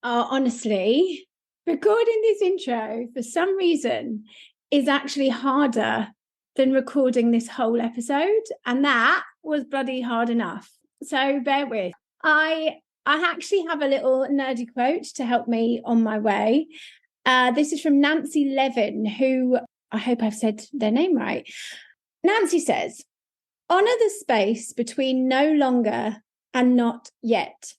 honestly, recording this intro for some reason is actually harder than recording this whole episode. And that was bloody hard enough. So bear with. I actually have a little nerdy quote to help me on my way. This is from Nancy Levin, who I hope I've said their name right. Nancy says, "Honour the space between no longer and not yet.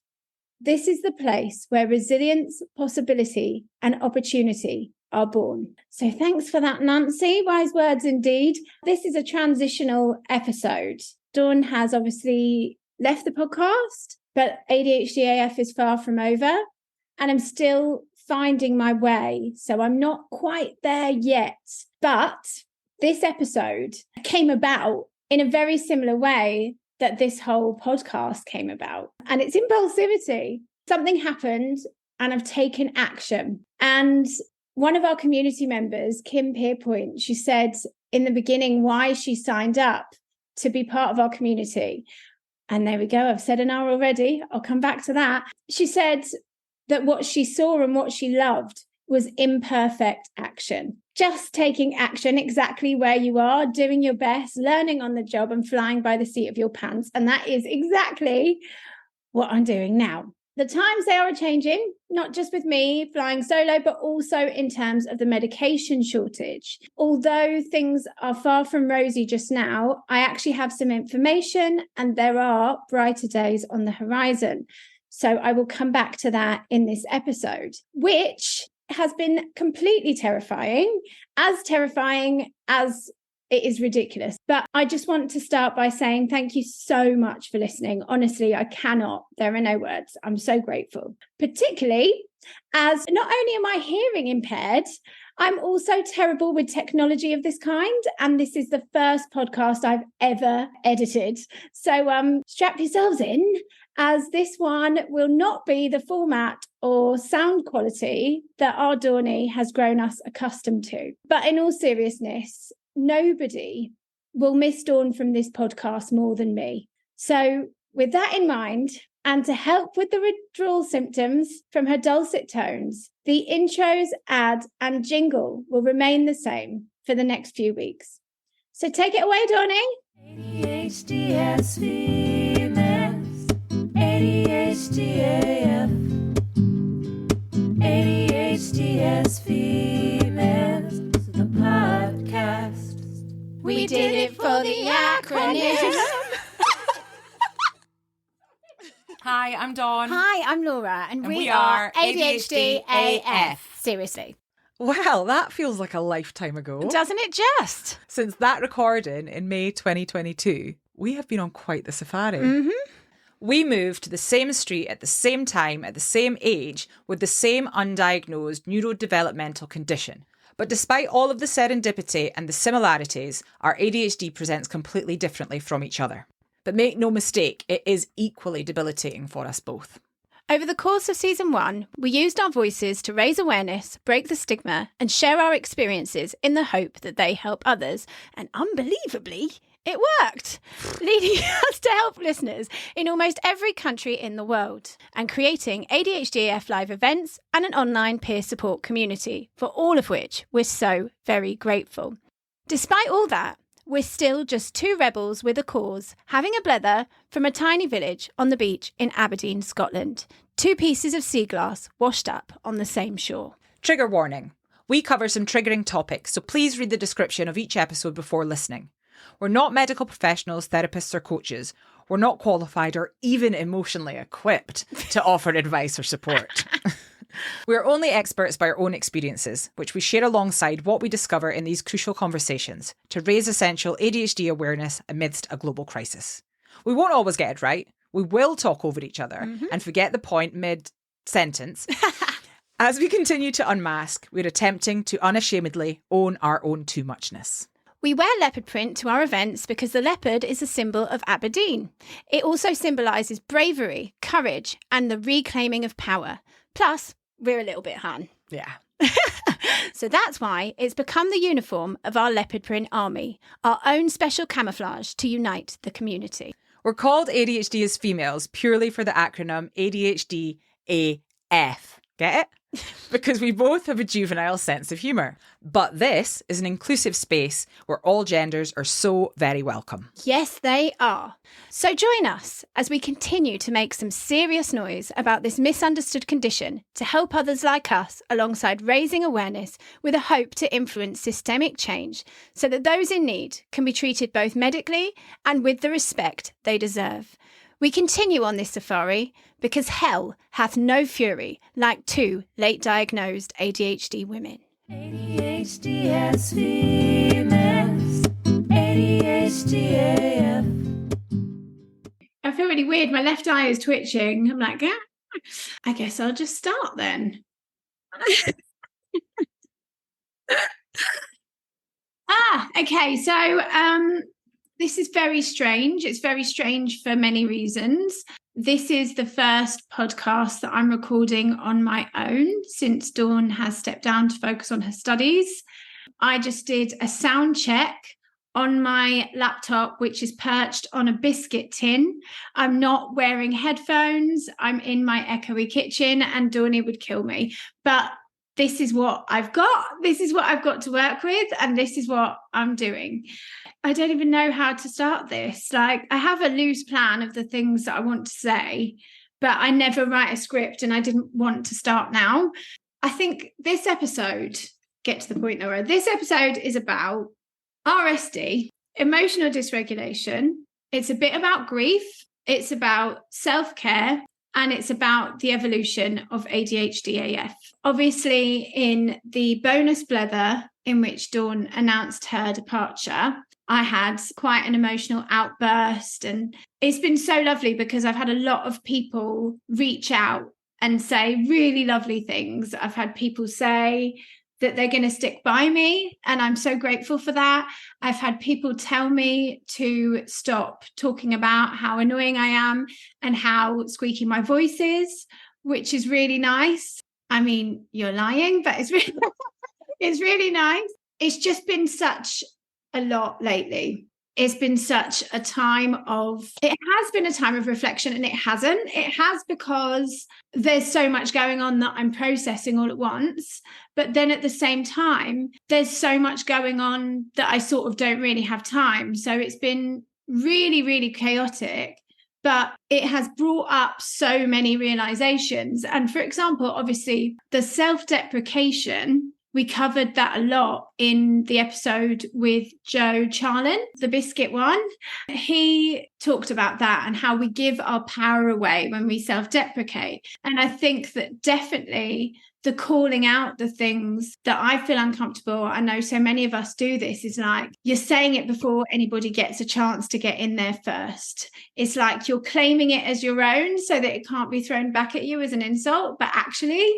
This is the place where resilience, possibility, and opportunity are born." So thanks for that, Nancy. Wise words indeed. This is a transitional episode. Dawn has obviously left the podcast, but ADHD AF is far from over, and I'm still finding my way. So I'm not quite there yet. But this episode came about in a very similar way that this whole podcast came about. And it's impulsivity. Something happened and I've taken action. And one of our community members, Kim Pierpoint, she said in the beginning why she signed up to be part of our community. And there we go. I've said an hour already. I'll come back to that. She said that what she saw and what she loved was imperfect action. Just taking action exactly where you are, doing your best, learning on the job and flying by the seat of your pants. And that is exactly what I'm doing now. The times they are changing, not just with me flying solo, but also in terms of the medication shortage. Although things are far from rosy just now, I actually have some information and there are brighter days on the horizon. So I will come back to that in this episode, which has been completely terrifying as it is ridiculous. But I just want to start by saying thank you so much for listening. Honestly, I cannot. There are no words. I'm so grateful, particularly as not only am I hearing impaired, I'm also terrible with technology of this kind. And this is the first podcast I've ever edited. So strap yourselves in, as this one will not be the format or sound quality that our Dawny has grown us accustomed to. But in all seriousness, nobody will miss Dawn from this podcast more than me. So with that in mind, and to help with the withdrawal symptoms from her dulcet tones, the intros, ad, and jingle will remain the same for the next few weeks. So take it away, Dawny. ADHD has females, ADHD AF, ADHD has females, the podcast. We did it for the acronym. Hi, I'm Dawn. Hi, I'm Laura, and we are ADHD AF. Seriously. Well, that feels like a lifetime ago. Doesn't it just? Since that recording in May 2022, we have been on quite the safari. Mm-hmm. We moved to the same street at the same time, at the same age, with the same undiagnosed neurodevelopmental condition. But despite all of the serendipity and the similarities, our ADHD presents completely differently from each other. But make no mistake, it is equally debilitating for us both. Over the course of season 1, we used our voices to raise awareness, break the stigma, and share our experiences in the hope that they help others. And unbelievably, it worked, leading us to help listeners in almost every country in the world, and creating ADHD AF live events and an online peer support community, for all of which we're so very grateful. Despite all that, we're still just two rebels with a cause, having a blether from a tiny village on the beach in Aberdeen, Scotland. Two pieces of sea glass washed up on the same shore. Trigger warning. We cover some triggering topics, so please read the description of each episode before listening. We're not medical professionals, therapists or coaches. We're not qualified or even emotionally equipped to offer advice or support. We're only experts by our own experiences, which we share alongside what we discover in these crucial conversations to raise essential ADHD awareness amidst a global crisis. We won't always get it right. We will talk over each other and forget the point mid-sentence. As we continue to unmask, we're attempting to unashamedly own our own too muchness. We wear leopard print to our events because the leopard is a symbol of Aberdeen. It also symbolises bravery, courage, and the reclaiming of power. Plus, we're a little bit Han. Yeah. So that's why it's become the uniform of our leopard print army, our own special camouflage to unite the community. We're called ADHD as females purely for the acronym ADHD AF, Get it? Because we both have a juvenile sense of humour. But this is an inclusive space where all genders are so very welcome. Yes, they are. So join us as we continue to make some serious noise about this misunderstood condition to help others like us alongside raising awareness with a hope to influence systemic change so that those in need can be treated both medically and with the respect they deserve. We continue on this safari because hell hath no fury like 2 late-diagnosed ADHD women. ADHD as females, ADHD AF. I feel really weird. My left eye is twitching. I'm like, yeah, I guess I'll just start then. Okay. So this is very strange. It's very strange for many reasons. This is the first podcast that I'm recording on my own since Dawn has stepped down to focus on her studies. I just did a sound check on my laptop, which is perched on a biscuit tin. I'm not wearing headphones. I'm in my echoey kitchen and Dawnie would kill me. But this is what I've got. This is what I've got to work with. And this is what I'm doing. I don't even know how to start this. Like, I have a loose plan of the things that I want to say, but I never write a script and I didn't want to start now. I think this episode, get to the point though, this episode is about RSD, emotional dysregulation. It's a bit about grief. It's about self-care. And it's about the evolution of ADHD AF. Obviously, in the bonus blether in which Dawn announced her departure, I had quite an emotional outburst. And it's been so lovely because I've had a lot of people reach out and say really lovely things. I've had people say that they're going to stick by me, and I'm so grateful for that. I've had people tell me to stop talking about how annoying I am and how squeaky my voice is, which is really nice. I mean, you're lying, but it's really, it's really nice. It's just been such a lot lately. It's been such a time of, it has been a time of reflection, and it hasn't. It has because there's so much going on that I'm processing all at once. But then at the same time, there's so much going on that I sort of don't really have time. So it's been really, really chaotic, but it has brought up so many realizations. And for example, obviously the self-deprecation, we covered that a lot in the episode with Joe Charlin, the biscuit one. He talked about that and how we give our power away when we self-deprecate. And I think that definitely the calling out the things that I feel uncomfortable, I know so many of us do this, is like you're saying it before anybody gets a chance to get in there first. It's like you're claiming it as your own so that it can't be thrown back at you as an insult, but actually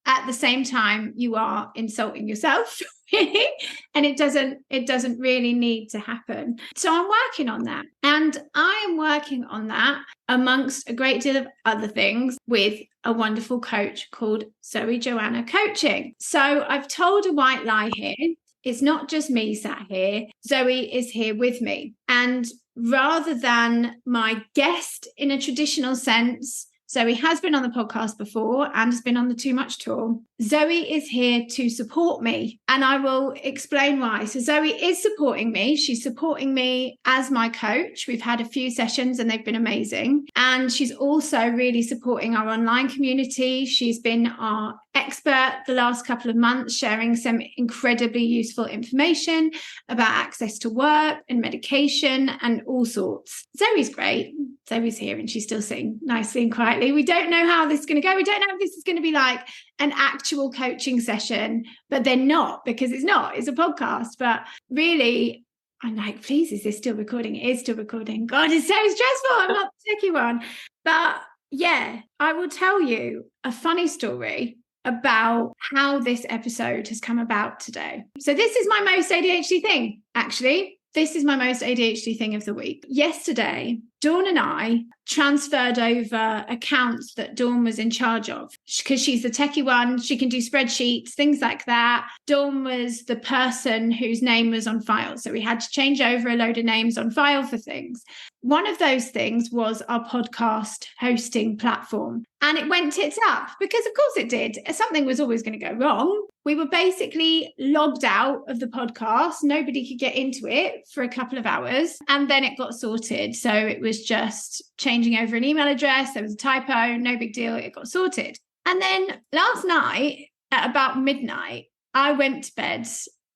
at the same time, you are insulting yourself, and it doesn't really need to happen. So I'm working on that, and I am working on that amongst a great deal of other things with a wonderful coach called Zoe Joanna Coaching. So I've told a white lie here. It's not just me sat here. Zoe is here with me, and rather than my guest in a traditional sense, Zoe has been on the podcast before and has been on the Too Much tour. Zoe is here to support me, and I will explain why. So Zoe is supporting me. She's supporting me as my coach. We've had a few sessions and they've been amazing. And she's also really supporting our online community. She's been our expert the last couple of months, sharing some incredibly useful information about access to work and medication and all sorts. Zoe's great. Zoe's here and she's still sitting nicely and quietly. We don't know how this is going to go. We don't know if this is going to be like an actual coaching session, but they're not, because it's not. It's a podcast. But really, I'm like, please, is this still recording? It is still recording. God, it's so stressful. I'm not the techie one. But yeah, I will tell you a funny story about how this episode has come about today. So this is my most ADHD thing, actually. This is my most ADHD thing of the week. Yesterday, Dawn and I transferred over accounts that Dawn was in charge of because she's the techie one. She can do spreadsheets, things like that. Dawn was the person whose name was on file. So we had to change over a load of names on file for things. One of those things was our podcast hosting platform. And it went tits up because, of course, it did. Something was always going to go wrong. We were basically logged out of the podcast. Nobody could get into it for a couple of hours. And then it got sorted. So it was just changing over an email address. There was a typo. No big deal. It got sorted. And then last night at about midnight, I went to bed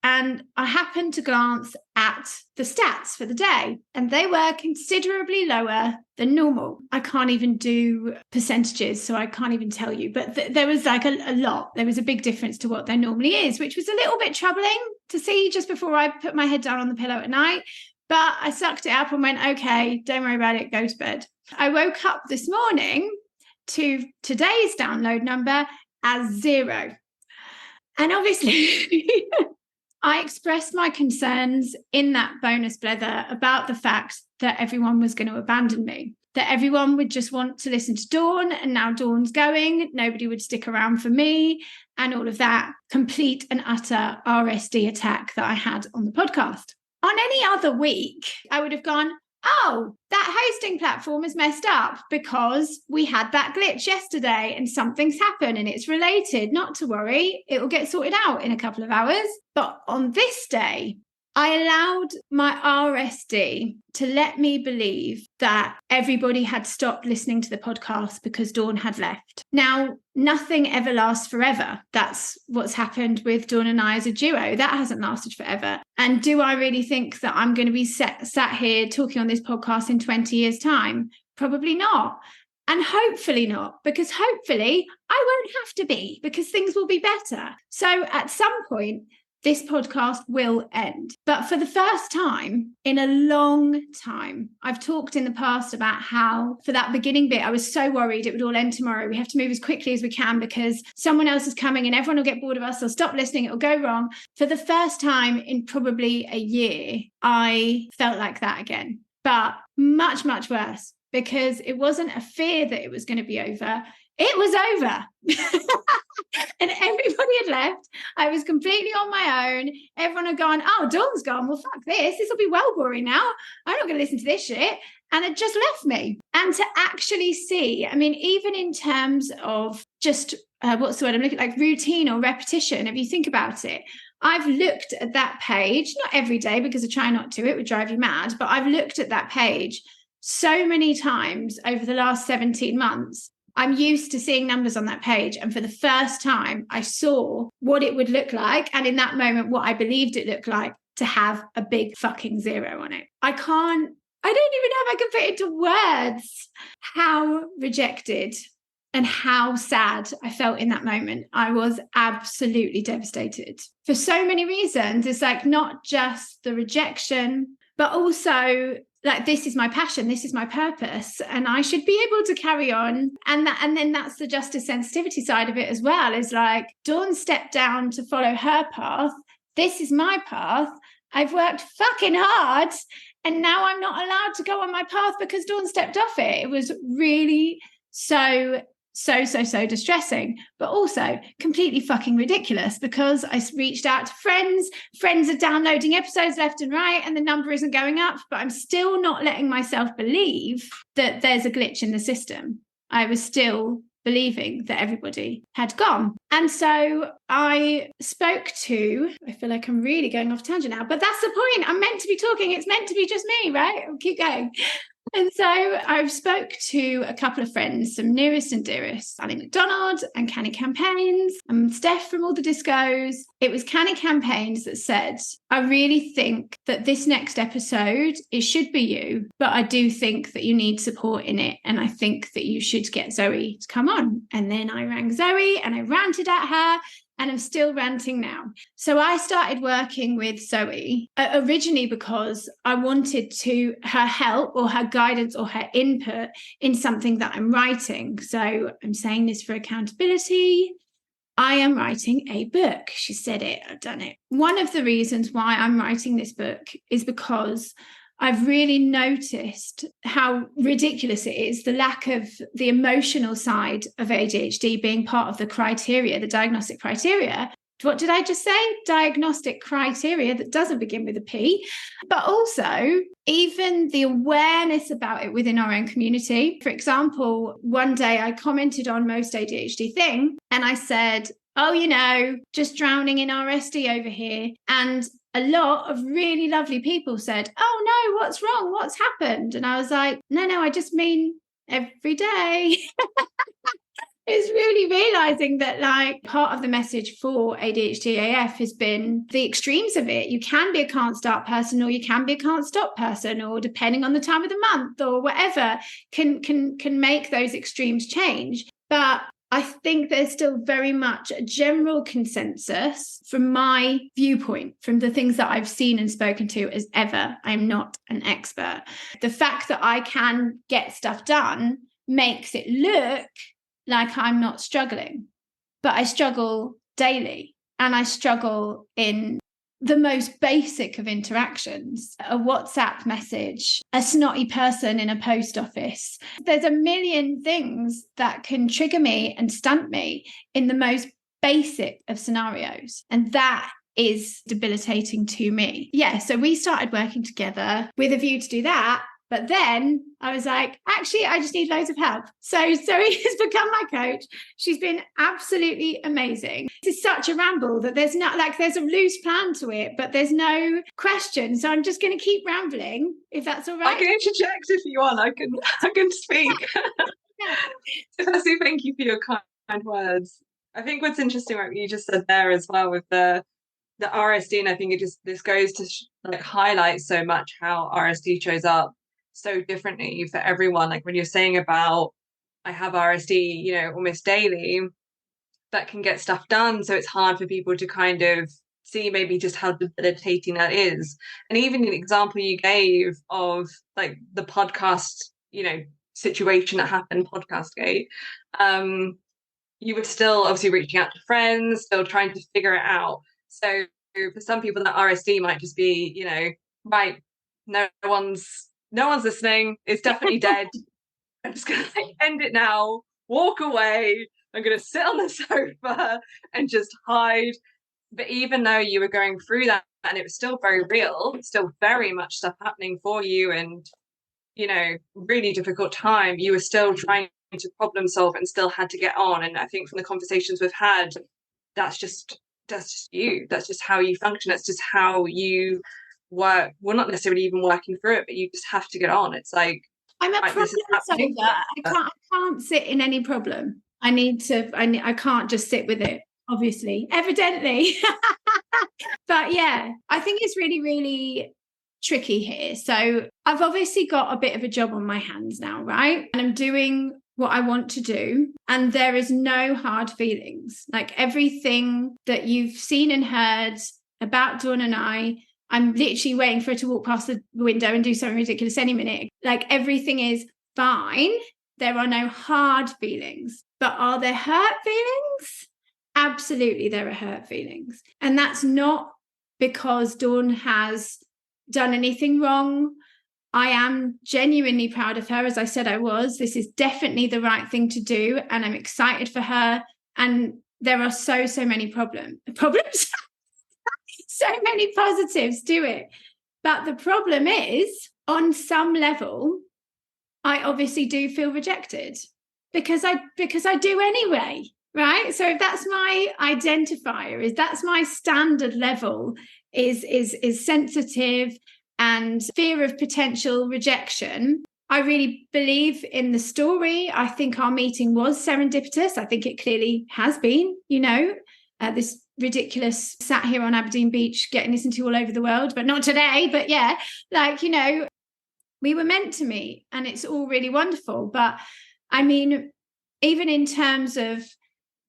and I happened to glance at the stats for the day, and they were considerably lower than normal. I can't even do percentages, so I can't even tell you, but there was like a lot. There was a big difference to what there normally is, which was a little bit troubling to see just before I put my head down on the pillow at night. But I sucked it up and went, okay, don't worry about it, go to bed. I woke up this morning to today's download number as 0. And obviously... I expressed my concerns in that bonus blether about the fact that everyone was going to abandon me, that everyone would just want to listen to Dawn, and now Dawn's going, nobody would stick around for me, and all of that complete and utter RSD attack that I had on the podcast. On any other week, I would have gone, oh, that hosting platform is messed up because we had that glitch yesterday and something's happened and it's related. Not to worry, it will get sorted out in a couple of hours. But on this day, I allowed my RSD to let me believe that everybody had stopped listening to the podcast because Dawn had left. Now, nothing ever lasts forever. That's what's happened with Dawn and I as a duo. That hasn't lasted forever. And do I really think that I'm going to be sat here talking on this podcast in 20 years' time? Probably not. And hopefully not, because hopefully I won't have to be, because things will be better. So at some point, this podcast will end. But for the first time in a long time, I've talked in the past about how for that beginning bit, I was so worried it would all end tomorrow. We have to move as quickly as we can because someone else is coming and everyone will get bored of us. They'll stop listening. It'll go wrong. For the first time in probably a year, I felt like that again, but much, much worse, because it wasn't a fear that it was going to be over. It was over. And everybody had left. I was completely on my own. Everyone had gone, oh, Dawn's gone. Well, fuck this. This will be well boring now. I'm not going to listen to this shit. And it just left me. And to actually see, I mean, even in terms of just, what's the word I'm looking at, like routine or repetition, if you think about it, I've looked at that page, not every day because I try not to, it would drive you mad, but I've looked at that page so many times over the last 17 months. I'm used to seeing numbers on that page. And for the first time, I saw what it would look like. And in that moment, what I believed it looked like to have a big fucking 0 on it. I don't even know if I can put into words how rejected and how sad I felt in that moment. I was absolutely devastated for so many reasons. It's like not just the rejection, but also like, this is my passion, this is my purpose, and I should be able to carry on. And then that's the justice sensitivity side of it as well, is like, Dawn stepped down to follow her path. This is my path. I've worked fucking hard, and now I'm not allowed to go on my path because Dawn stepped off it. It was really so distressing, but also completely fucking ridiculous because I reached out to friends are downloading episodes left and right and the number isn't going up, but I'm still not letting myself believe that there's a glitch in the system. I was still believing that everybody had gone. And so I spoke to, I feel like I'm really going off tangent now, but that's the point. I'm meant to be talking. It's meant to be just me, right? I'll keep going. And so I spoke to a couple of friends, some nearest and dearest, Annie McDonald and Canny Campaigns, and Steph from All the Discos. It was Canny Campaigns that said, I really think that this next episode, it should be you, but I do think that you need support in it. And I think that you should get Zoe to come on. And then I rang Zoe and I ranted at her. And I'm still ranting now. So I started working with Zoe originally because I wanted her help or her guidance or her input in something that I'm writing. So I'm saying this for accountability. I am writing a book. She said it, I've done it. One of the reasons why I'm writing this book is because I've really noticed how ridiculous it is, the lack of the emotional side of ADHD being part of the criteria, the diagnostic criteria. What did I just say? Diagnostic criteria that doesn't begin with a P, but also even the awareness about it within our own community. For example, one day I commented on Most ADHD Thing and I said, oh, just drowning in RSD over here. And a lot of really lovely people said, oh no, what's wrong? What's happened? And I was like, no, I just mean every day. It's really realizing that like part of the message for ADHD AF has been the extremes of it. You can be a can't start person, or you can be a can't stop person, or depending on the time of the month or whatever can make those extremes change. But I think there's still very much a general consensus from my viewpoint, from the things that I've seen and spoken to as ever. I'm not an expert. The fact that I can get stuff done makes it look like I'm not struggling, but I struggle daily, and I struggle in the most basic of interactions, a WhatsApp message, a snotty person in a post office. There's a million things that can trigger me and stunt me in the most basic of scenarios. And that is debilitating to me. Yeah, so we started working together with a view to do that. But then I was like, actually, I just need loads of help. So Zoe has become my coach. She's been absolutely amazing. It's such a ramble that there's a loose plan to it, but there's no question. So I'm just going to keep rambling, if that's all right. I can interject if you want. I can speak. Firstly, thank you for your kind words. I think what's interesting, what you just said there as well with the RSD, and I think this goes to highlight so much how RSD shows up so differently for everyone. Like when you're saying about, I have RSD, almost daily, that can get stuff done. So it's hard for people to kind of see maybe just how debilitating that is. And even an example you gave of like the podcast, situation that happened, Podcastgate, you were still obviously reaching out to friends, still trying to figure it out. So for some people that RSD might just be, right, no one's listening. It's definitely dead. I'm just going to end it now, walk away. I'm going to sit on the sofa and just hide. But even though you were going through that and it was still very real, still very much stuff happening for you and, really difficult time, you were still trying to problem solve and still had to get on. And I think from the conversations we've had, that's just you. That's just how you function. That's just how you work. Well, not necessarily even working through it, but you just have to get on. It's like, I'm a problem solver. I can't sit in any problem. I can't just sit with it, obviously, evidently. But yeah, I think it's really, really tricky here. So I've obviously got a bit of a job on my hands now, right? And I'm doing what I want to do. And there is no hard feelings. Like everything that you've seen and heard about Dawn and I'm literally waiting for her to walk past the window and do something ridiculous any minute. Like everything is fine. There are no hard feelings. But are there hurt feelings? Absolutely, there are hurt feelings. And that's not because Dawn has done anything wrong. I am genuinely proud of her, as I said I was. This is definitely the right thing to do, and I'm excited for her. And there are so many problems, so many positives to it. But the problem is, on some level, I obviously do feel rejected because I do anyway, right? So if that's my identifier, that's my standard level, is sensitive and fear of potential rejection. I really believe in the story. I think our meeting was serendipitous. I think it clearly has been, this ridiculous sat here on Aberdeen Beach getting listened to all over the world, but not today. But yeah, we were meant to meet and it's all really wonderful. But I mean, even in terms of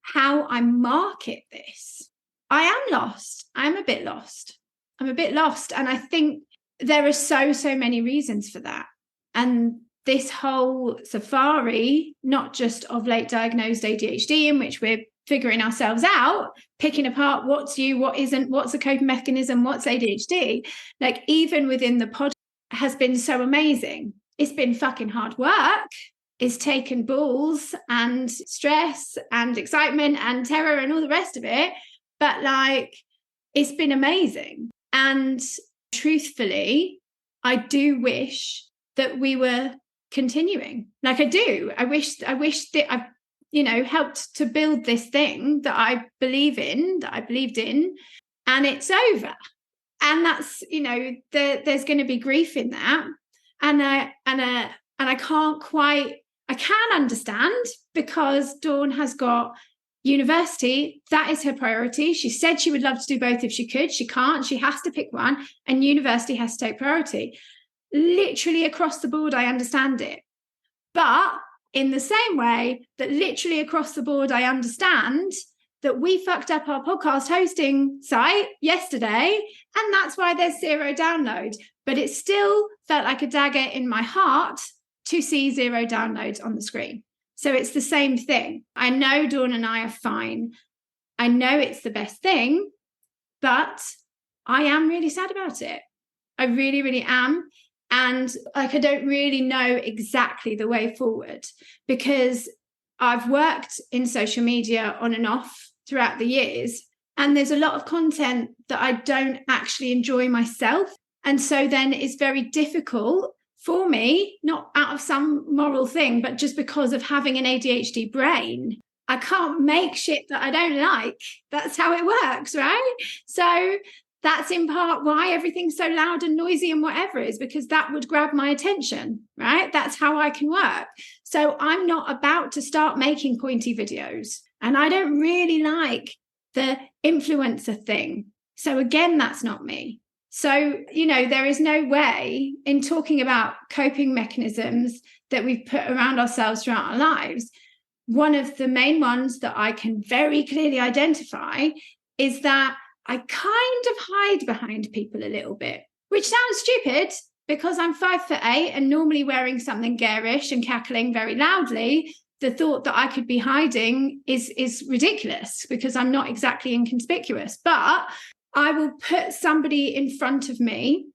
how I market this, I am lost. I'm a bit lost. And I think there are so many reasons for that. And this whole safari, not just of late diagnosed ADHD, in which we're figuring ourselves out, picking apart what's you, what isn't, what's a coping mechanism, what's ADHD, like even within the podcast, has been so amazing. It's been fucking hard work. It's taken balls and stress and excitement and terror and all the rest of it. But like, it's been amazing. And truthfully, I do wish that we were continuing. Like I do. I wish that I've, helped to build this thing that I believed in, and it's over. And that's, there's going to be grief in that. And I can understand, because Dawn has got university. That is her priority. She said she would love to do both if she could. She can't. She has to pick one, and university has to take priority. Literally across the board, I understand it. But in the same way that literally across the board, I understand that we fucked up our podcast hosting site yesterday, and that's why there's 0 download. But it still felt like a dagger in my heart to see 0 downloads on the screen. So it's the same thing. I know Dawn and I are fine. I know it's the best thing, but I am really sad about it. I really, really am. And like, I don't really know exactly the way forward, because I've worked in social media on and off throughout the years, and there's a lot of content that I don't actually enjoy myself. And so then it's very difficult for me, not out of some moral thing, but just because of having an ADHD brain, I can't make shit that I don't like. That's how it works, right? So that's in part why everything's so loud and noisy and whatever, is because that would grab my attention, right? That's how I can work. So I'm not about to start making pointy videos. And I don't really like the influencer thing. So again, that's not me. So, there is no way in talking about coping mechanisms that we've put around ourselves throughout our lives. One of the main ones that I can very clearly identify is that I kind of hide behind people a little bit, which sounds stupid because I'm 5'8" and normally wearing something garish and cackling very loudly. The thought that I could be hiding is ridiculous, because I'm not exactly inconspicuous. But I will put somebody in front of me,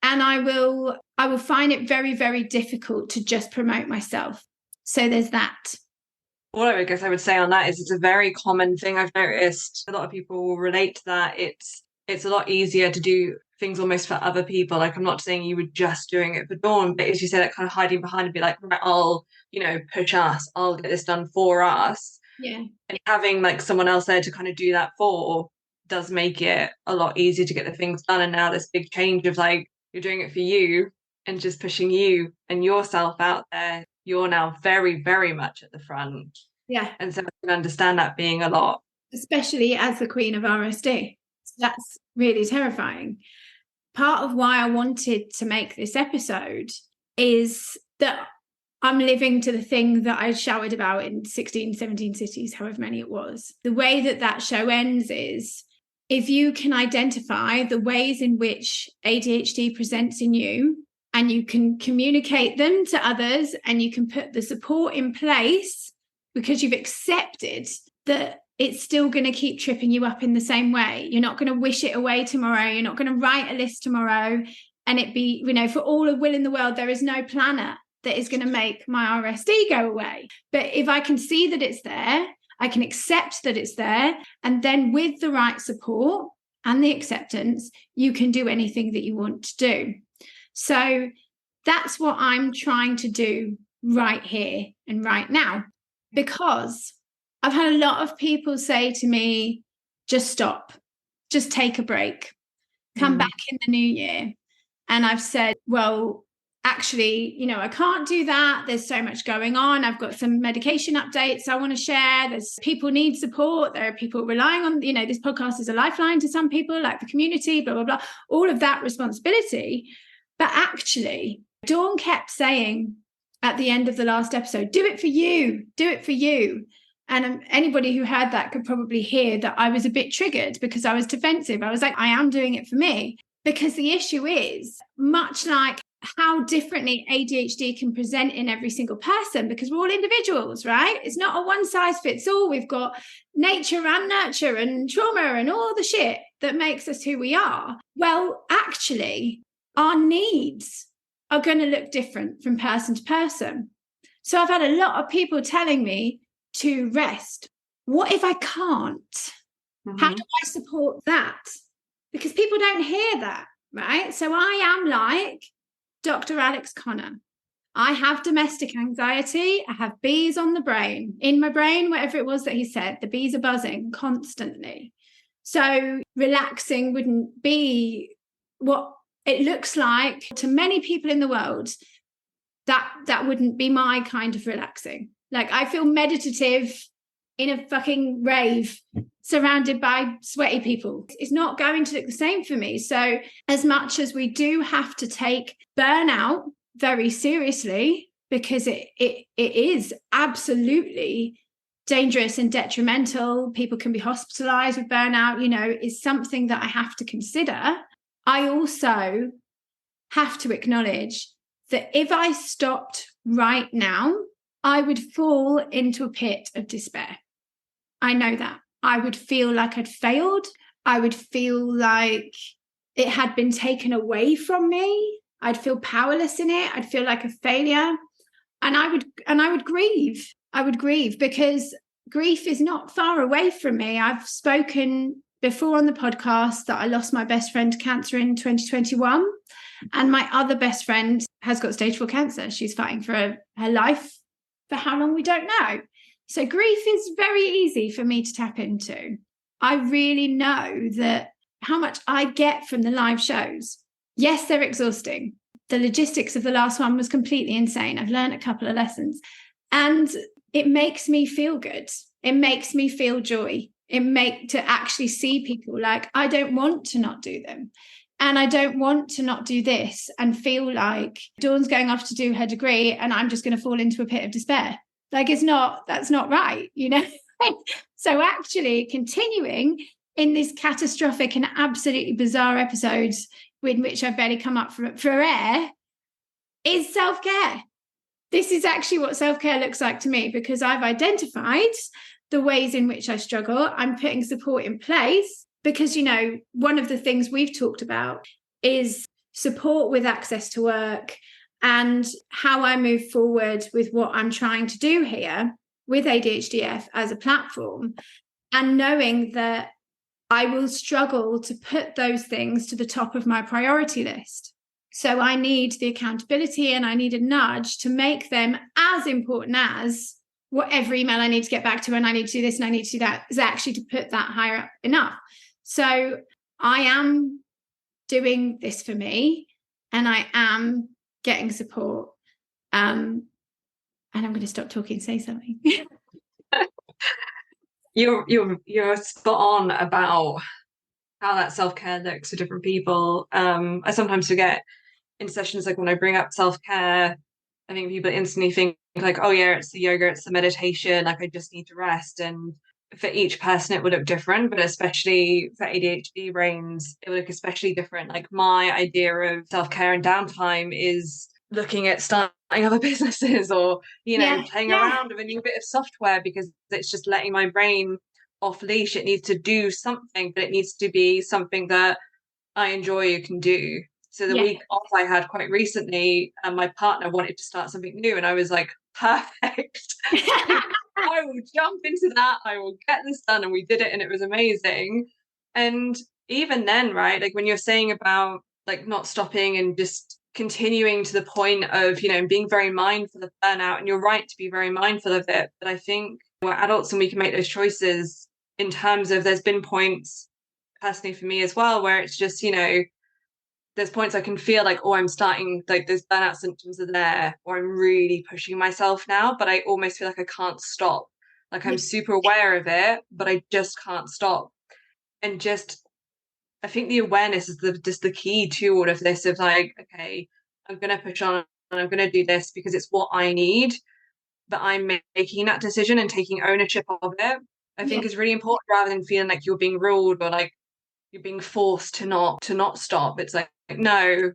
and I will find it very, very difficult to just promote myself. So there's that. All I guess I would say on that is it's a very common thing I've noticed. A lot of people will relate to that. It's a lot easier to do things almost for other people. Like, I'm not saying you were just doing it for Dawn, but as you say, that kind of hiding behind and be like, right, I'll, push us, I'll get this done for us. Yeah. And having like someone else there to kind of do that for does make it a lot easier to get the things done. And now this big change of like, you're doing it for you and just pushing you and yourself out there. You're now very, very much at the front. Yeah. And so I can understand that being a lot. Especially as the queen of RSD. So that's really terrifying. Part of why I wanted to make this episode is that I'm living to the thing that I shouted about in 16, 17 cities, however many it was. The way that show ends is, if you can identify the ways in which ADHD presents in you, and you can communicate them to others, and you can put the support in place because you've accepted that it's still going to keep tripping you up in the same way. You're not going to wish it away tomorrow. You're not going to write a list tomorrow and it be, for all the will in the world, there is no planner that is going to make my RSD go away. But if I can see that it's there, I can accept that it's there. And then with the right support and the acceptance, you can do anything that you want to do. So that's what I'm trying to do right here and right now, because I've had a lot of people say to me, just stop, just take a break, come back in the new year. And I've said, well, actually, I can't do that. There's so much going on. I've got some medication updates I want to share. There's people need support. There are people relying on, this podcast is a lifeline to some people, like the community, blah, blah, blah, all of that responsibility. But actually, Dawn kept saying at the end of the last episode, do it for you, do it for you. And anybody who heard that could probably hear that I was a bit triggered because I was defensive. I was like, I am doing it for me. Because the issue is, much like how differently ADHD can present in every single person, because we're all individuals, right? It's not a one size fits all. We've got nature and nurture and trauma and all the shit that makes us who we are. Well, actually, our needs are going to look different from person to person. So I've had a lot of people telling me to rest. What if I can't? How do I support that? Because people don't hear that, right? So I am like Dr. Alex Connor. I have domestic anxiety. I have bees on the brain, in my brain, whatever it was that he said. The bees are buzzing constantly. So relaxing wouldn't be what it looks like to many people in the world. That wouldn't be my kind of relaxing. Like, I feel meditative in a fucking rave surrounded by sweaty people. It's not going to look the same for me. So as much as we do have to take burnout very seriously, because it is absolutely dangerous and detrimental, people can be hospitalized with burnout, you know, is something that I have to consider. I also have to acknowledge that if I stopped right now, I would fall into a pit of despair. I know that. I would feel like I'd failed. I would feel like it had been taken away from me. I'd feel powerless in it. I'd feel like a failure. And I would grieve. I would grieve because grief is not far away from me. I've spoken before on the podcast that I lost my best friend to cancer in 2021. And my other best friend has got stage 4 cancer. She's fighting for her life for how long we don't know. So grief is very easy for me to tap into. I really know that how much I get from the live shows. Yes, they're exhausting. The logistics of the last one was completely insane. I've learned a couple of lessons and it makes me feel good. It makes me feel joy. To actually see people like, I don't want to not do them. And I don't want to not do this and feel like Dawn's going off to do her degree and I'm just going to fall into a pit of despair. Like, that's not right, you know? So actually continuing in this catastrophic and absolutely bizarre episode in which I've barely come up for air is self-care. This is actually what self-care looks like to me, because I've identified the ways in which I struggle. I'm putting support in place because, you know, one of the things we've talked about is support with access to work and how I move forward with what I'm trying to do here with ADHD AF as a platform, and knowing that I will struggle to put those things to the top of my priority list. So I need the accountability and I need a nudge to make them as important as whatever email I need to get back to, and I need to do this and I need to do that, is actually to put that higher up enough. So I am doing this for me and I am getting support. And I'm going to stop talking and say something. You're spot on about how that self-care looks for different people. I sometimes forget in sessions, like when I bring up self-care, I think people instantly think like, oh yeah, it's the yoga, it's the meditation, like I just need to rest. And for each person it will look different, but especially for ADHD brains, it will look especially different. Like my idea of self-care and downtime is looking at starting other businesses or, you know, playing around with a new bit of software, because it's just letting my brain off leash. It needs to do something, but it needs to be something that I enjoy and can do. So the week off I had quite recently, and my partner wanted to start something new, and I was like, perfect. I will jump into that. I will get this done. And we did it, and it was amazing. And even then, right, like when you're saying about like not stopping and just continuing to the point of, you know, being very mindful of burnout, and you're right to be very mindful of it. But I think we're adults and we can make those choices in terms of, there's been points personally for me as well where it's just, you know, there's points I can feel like, oh, I'm starting, like those burnout symptoms are there, or I'm really pushing myself now, but I almost feel like I can't stop. Like I'm super aware of it, but I just can't stop. And just, I think the awareness is just the key to all of this, of like, okay, I'm going to push on and I'm going to do this because it's what I need, but I'm making that decision and taking ownership of it, I think is really important, rather than feeling like you're being ruled or like you're being forced to not stop. It's like, no,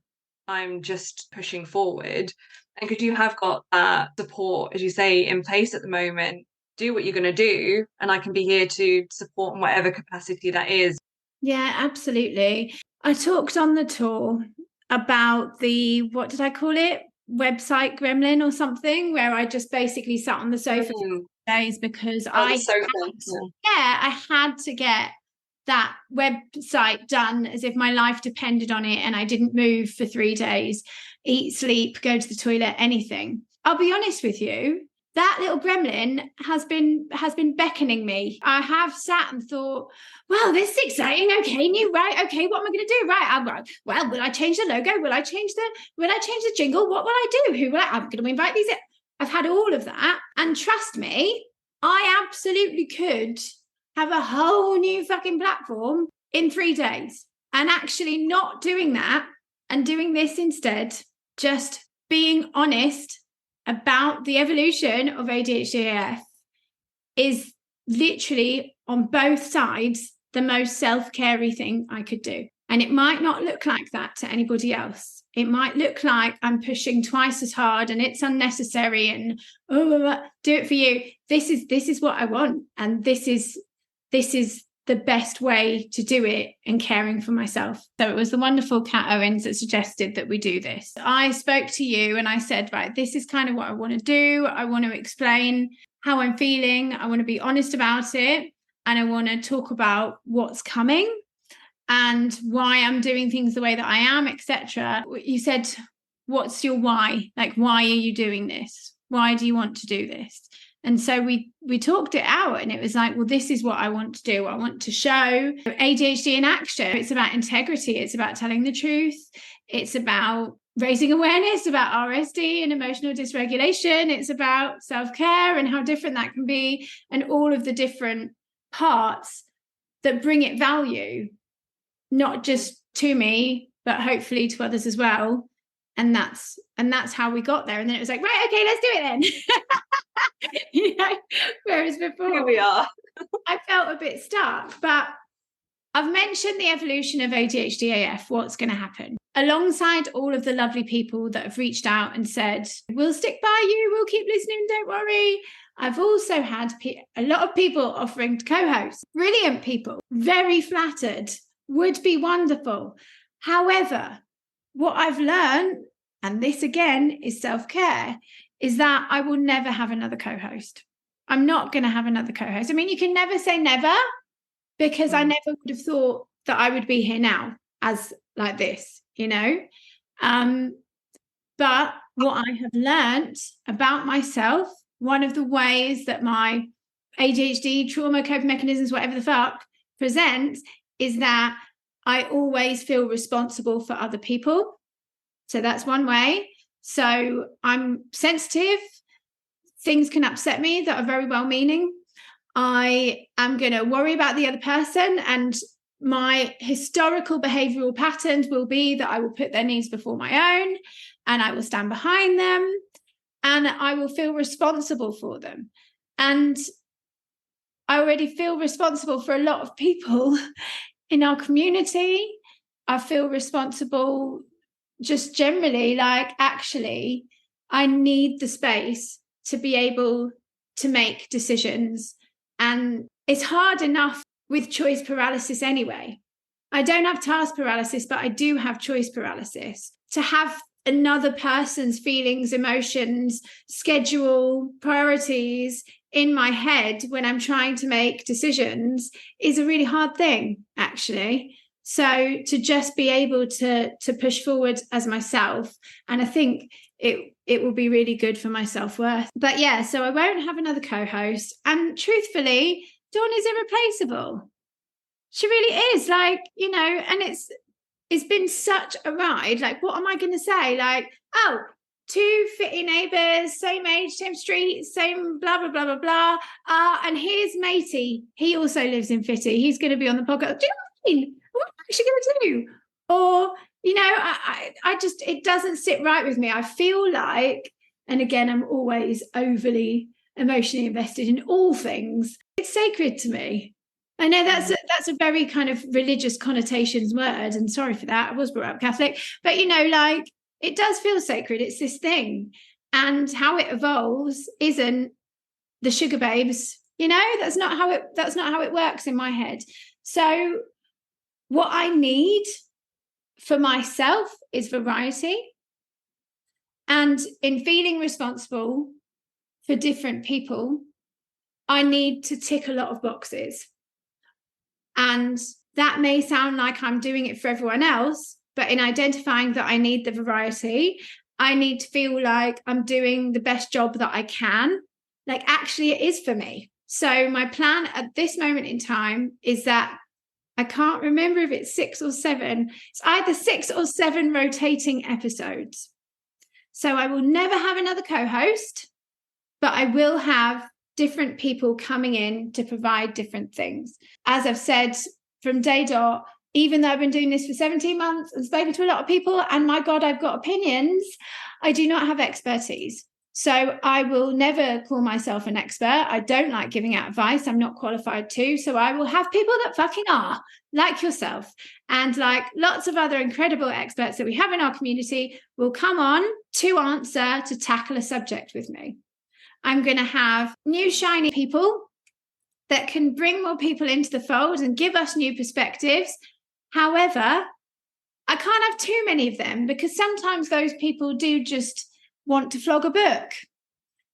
I'm just pushing forward. And because you have got that support, as you say, in place at the moment, do what you're going to do, and I can be here to support in whatever capacity that is. Yeah, absolutely. I talked on the tour about the, what did I call it? Website gremlin or something, where I just basically sat on the sofa for days because I had to get that website done as if my life depended on it, and I didn't move for 3 days, eat, sleep, go to the toilet, anything. I'll be honest with you, that little gremlin has been beckoning me. I have sat and thought, wow, this is exciting. Okay, right. Okay, what am I going to do? Right. Well, will I change the logo? Will I change the jingle? What will I do? I'm going to invite these in. I've had all of that. And trust me, I absolutely could have a whole new fucking platform in 3 days. And actually not doing that and doing this instead, just being honest about the evolution of ADHD AF is literally on both sides the most self-carey thing I could do. And it might not look like that to anybody else. It might look like I'm pushing twice as hard and it's unnecessary and do it for you. This is what I want, and this is the best way to do it and caring for myself. So it was the wonderful Kat Owens that suggested that we do this. I spoke to you and I said, right, this is kind of what I want to do. I want to explain how I'm feeling. I want to be honest about it. And I want to talk about what's coming and why I'm doing things the way that I am, etc. You said, what's your why? Like, why are you doing this? Why do you want to do this? And so we talked it out, and it was like, well, this is what I want to do. I want to show ADHD in action. It's about integrity. It's about telling the truth. It's about raising awareness about RSD and emotional dysregulation. It's about self-care and how different that can be, and all of the different parts that bring it value, not just to me, but hopefully to others as well. And that's how we got there. And then it was like, right, okay, let's do it then. Whereas before, here we are. I felt a bit stuck. But I've mentioned the evolution of ADHD AF, what's going to happen. Alongside all of the lovely people that have reached out and said, we'll stick by you, we'll keep listening, don't worry. I've also had a lot of people offering to co-host. Brilliant people, very flattered, would be wonderful. However, what I've learned, and this again is self-care, is that I will never have another co-host. I'm not going to have another co-host. I mean, you can never say never, because I never would have thought that I would be here now as like this, But what I have learned about myself, one of the ways that my ADHD, trauma, coping mechanisms, whatever the fuck, presents, is that I always feel responsible for other people. So that's one way. So I'm sensitive. Things can upset me that are very well-meaning. I am going to worry about the other person, and my historical behavioural patterns will be that I will put their needs before my own, and I will stand behind them, and I will feel responsible for them. And I already feel responsible for a lot of people in our community. I feel responsible just generally, like, actually, I need the space to be able to make decisions. And it's hard enough with choice paralysis anyway. I don't have task paralysis, but I do have choice paralysis. To have another person's feelings, emotions, schedule, priorities in my head when I'm trying to make decisions is a really hard thing, actually. So to just be able to push forward as myself, and I think it will be really good for my self-worth. But yeah, so I won't have another co-host. And truthfully, Dawn is irreplaceable. She really is, like, and it's been such a ride. Like, what am I going to say? Like, oh, 2 fitty neighbours, same age, same street, same blah, blah, blah, blah, blah. And here's Matey. He also lives in Fitty. He's going to be on the podcast. Do you know what I mean? What am I actually going to do? Or, I just, it doesn't sit right with me. I feel like, and again, I'm always overly emotionally invested in all things. It's sacred to me. I know that's a very kind of religious connotations word, and sorry for that. I was brought up Catholic, but like, it does feel sacred. It's this thing, and how it evolves isn't the sugar babes. That's not how it works in my head. So what I need for myself is variety. And in feeling responsible for different people, I need to tick a lot of boxes. And that may sound like I'm doing it for everyone else, but in identifying that I need the variety, I need to feel like I'm doing the best job that I can. Like, actually, it is for me. So my plan at this moment in time is that I can't remember if it's 6 or 7. It's either 6 or 7 rotating episodes. So I will never have another co-host, but I will have different people coming in to provide different things. As I've said from day dot, even though I've been doing this for 17 months and spoken to a lot of people, and my God, I've got opinions, I do not have expertise. So I will never call myself an expert. I don't like giving out advice. I'm not qualified to. So I will have people that fucking are, like yourself, and like lots of other incredible experts that we have in our community will come on to tackle a subject with me. I'm going to have new shiny people that can bring more people into the fold and give us new perspectives. However, I can't have too many of them because sometimes those people do just want to flog a book,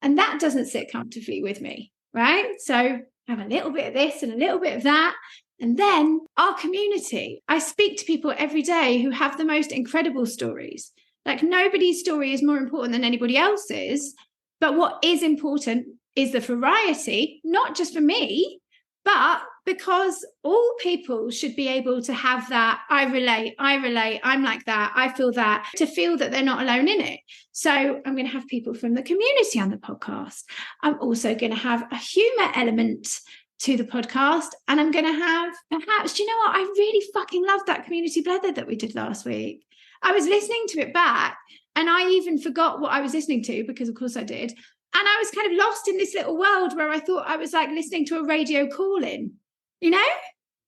and that doesn't sit comfortably with me, right? So have a little bit of this and a little bit of that. And then our community, I speak to people every day who have the most incredible stories. Like, nobody's story is more important than anybody else's. But what is important is the variety, not just for me, but because all people should be able to have that, I relate, I'm like that, I feel that, to feel that they're not alone in it. So I'm going to have people from the community on the podcast. I'm also going to have a humour element to the podcast. And I'm going to have, perhaps, do you know what? I really fucking loved that community blether that we did last week. I was listening to it back and I even forgot what I was listening to, because of course I did. And I was kind of lost in this little world where I thought I was like listening to a radio call-in, you know?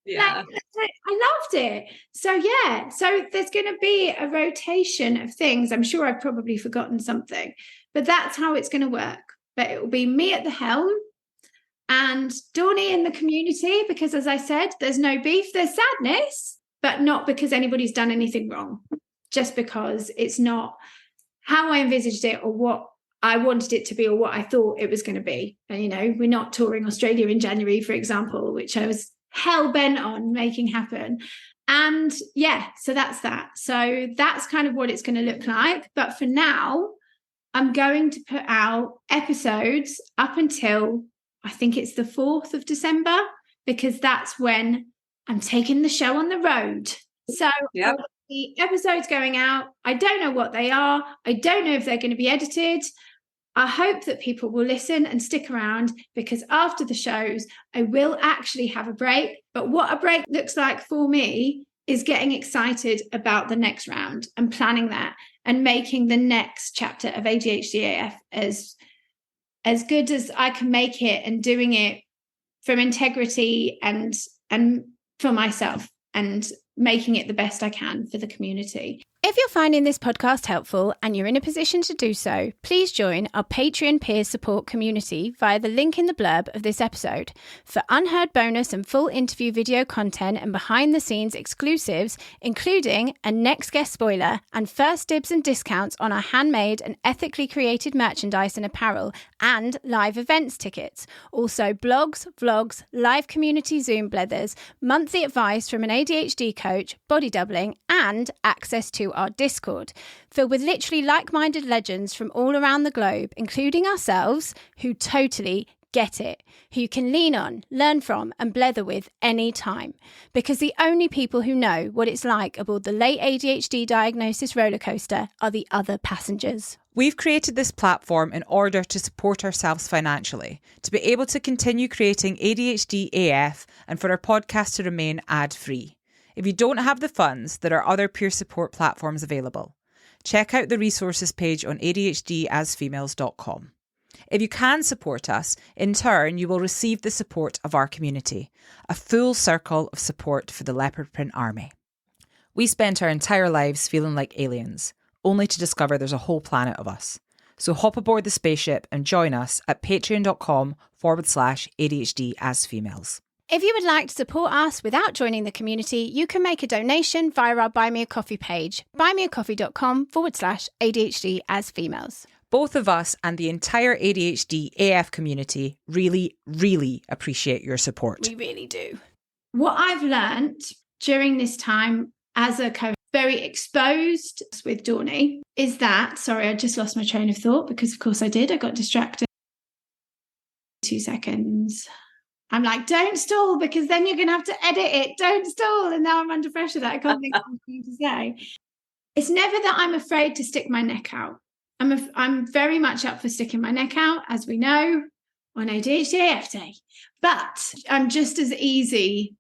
Yeah. Like, I loved it. So yeah, so there's going to be a rotation of things. I'm sure I've probably forgotten something, but that's how it's going to work. But it will be me at the helm and Dawny in the community, because as I said, there's no beef, there's sadness, but not because anybody's done anything wrong, just because it's not how I envisaged it or what I wanted it to be or what I thought it was going to be. And, you know, we're not touring Australia in January, for example, which I was hell bent on making happen. And yeah, so that's that. So that's kind of what it's going to look like. But for now, I'm going to put out episodes up until I think it's the 4th of December, because that's when I'm taking the show on the road. So Yep. the episodes going out, I don't know what they are. I don't know if they're going to be edited. I hope that people will listen and stick around, because after the shows, I will actually have a break. But what a break looks like for me is getting excited about the next round and planning that and making the next chapter of ADHD AF as good as I can make it, and doing it from integrity and for myself, and making it the best I can for the community. If you're finding this podcast helpful and you're in a position to do so, please join our Patreon peer support community via the link in the blurb of this episode. For unheard bonus and full interview video content and behind the scenes exclusives, including a next guest spoiler and first dibs and discounts on our handmade and ethically created merchandise and apparel, and live events tickets. Also blogs, vlogs, live community Zoom blethers, monthly advice from an ADHD coach, body doubling, and access to our Discord, filled with literally like-minded legends from all around the globe, including ourselves, who totally get it, who you can lean on, learn from, and blether with any time. Because the only people who know what it's like aboard the late ADHD diagnosis rollercoaster are the other passengers. We've created this platform in order to support ourselves financially, to be able to continue creating ADHD AF, and for our podcast to remain ad-free. If you don't have the funds, there are other peer support platforms available. Check out the resources page on ADHDasfemales.com. If you can support us, in turn, you will receive the support of our community, a full circle of support for the leopard print army. We spent our entire lives feeling like aliens, only to discover there's a whole planet of us. So hop aboard the spaceship and join us at patreon.com/ADHDasfemales. If you would like to support us without joining the community, you can make a donation via our Buy Me a Coffee page, buymeacoffee.com/ADHD as females. Both of us and the entire ADHD AF community really, really appreciate your support. We really do. What I've learned during this time as a co very exposed with Dawny is that, sorry, I just lost my train of thought because of course I did. I got distracted. 2 seconds. I'm like, don't stall because then you're going to have to edit it. Don't stall. And now I'm under pressure that I can't think of anything to say. It's never that I'm afraid to stick my neck out. I'm very much up for sticking my neck out, as we know, on ADHD AF Day. But I'm just as easy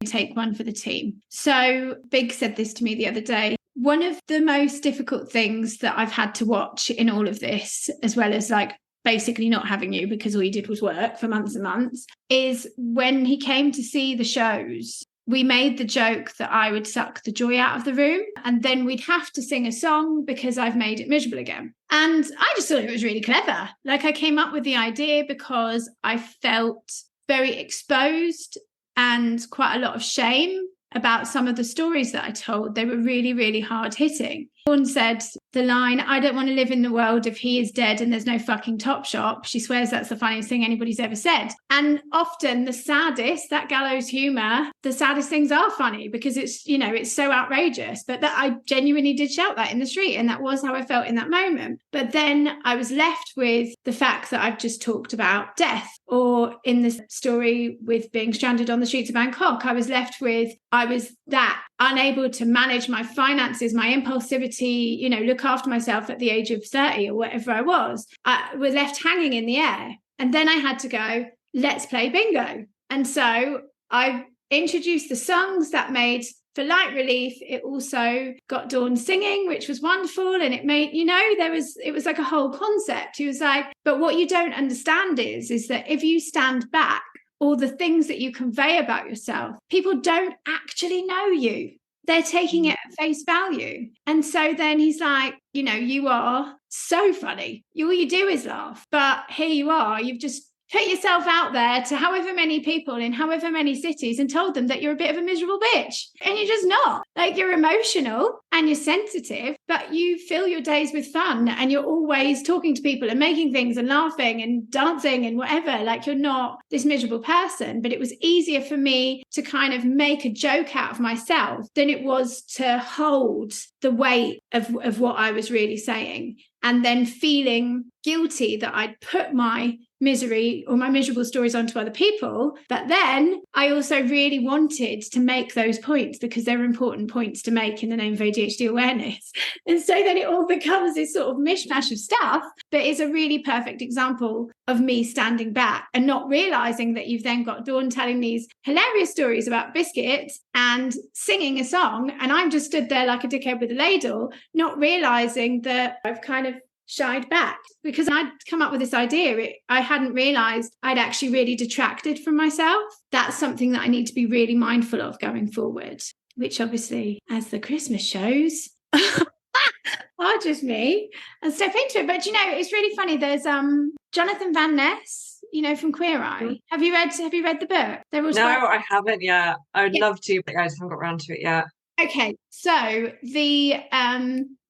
to take one for the team. So Big said this to me the other day. One of the most difficult things that I've had to watch in all of this, as well as like basically not having you because all you did was work for months and months, is when he came to see the shows, we made the joke that I would suck the joy out of the room and then we'd have to sing a song because I've made it miserable again. And I just thought it was really clever. Like I came up with the idea because I felt very exposed and quite a lot of shame about some of the stories that I told. They were really, really hard hitting. Dawn said the line, I don't want to live in the world if he is dead and there's no fucking top shop. She swears that's the funniest thing anybody's ever said. And often the saddest, that gallows humor, the saddest things are funny because it's, you know, it's so outrageous. But that I genuinely did shout that in the street and that was how I felt in that moment. But then I was left with the fact that I've just talked about death, or in the story with being stranded on the streets of Bangkok, I was left with, I was that unable to manage my finances, my impulsivity, you know, look after myself at the age of 30 or whatever I was. I was left hanging in the air. And then I had to go, let's play bingo. And so I introduced the songs that made for light relief. It also got Dawn singing, which was wonderful. And it made, you know, it was like a whole concept. He was like, but what you don't understand is that if you stand back, all the things that you convey about yourself, people don't actually know you. They're taking it at face value. And so then he's like, you know, you are so funny. All you do is laugh. But here you are, you've just put yourself out there to however many people in however many cities and told them that you're a bit of a miserable bitch. And you're just not. Like, you're emotional and you're sensitive, but you fill your days with fun and you're always talking to people and making things and laughing and dancing and whatever. Like, you're not this miserable person. But it was easier for me to kind of make a joke out of myself than it was to hold the weight of what I was really saying. And then feeling guilty that I'd put my misery or my miserable stories onto other people. But then I also really wanted to make those points because they're important points to make in the name of ADHD awareness. And so then it all becomes this sort of mishmash of stuff, but it's a really perfect example of me standing back and not realizing that you've then got Dawn telling these hilarious stories about biscuits and singing a song. And I'm just stood there like a dickhead with a ladle, not realizing that I've kind of shied back because I'd come up with this idea. I hadn't realized I'd actually really detracted from myself. That's something that I need to be really mindful of going forward, which obviously, as the Christmas shows, are just me and step into it. But you know, it's really funny. There's Jonathan Van Ness, you know, from Queer Eye. Have you read the book? No, I haven't yet. I would love to, but I just haven't got around to it yet. Okay, so the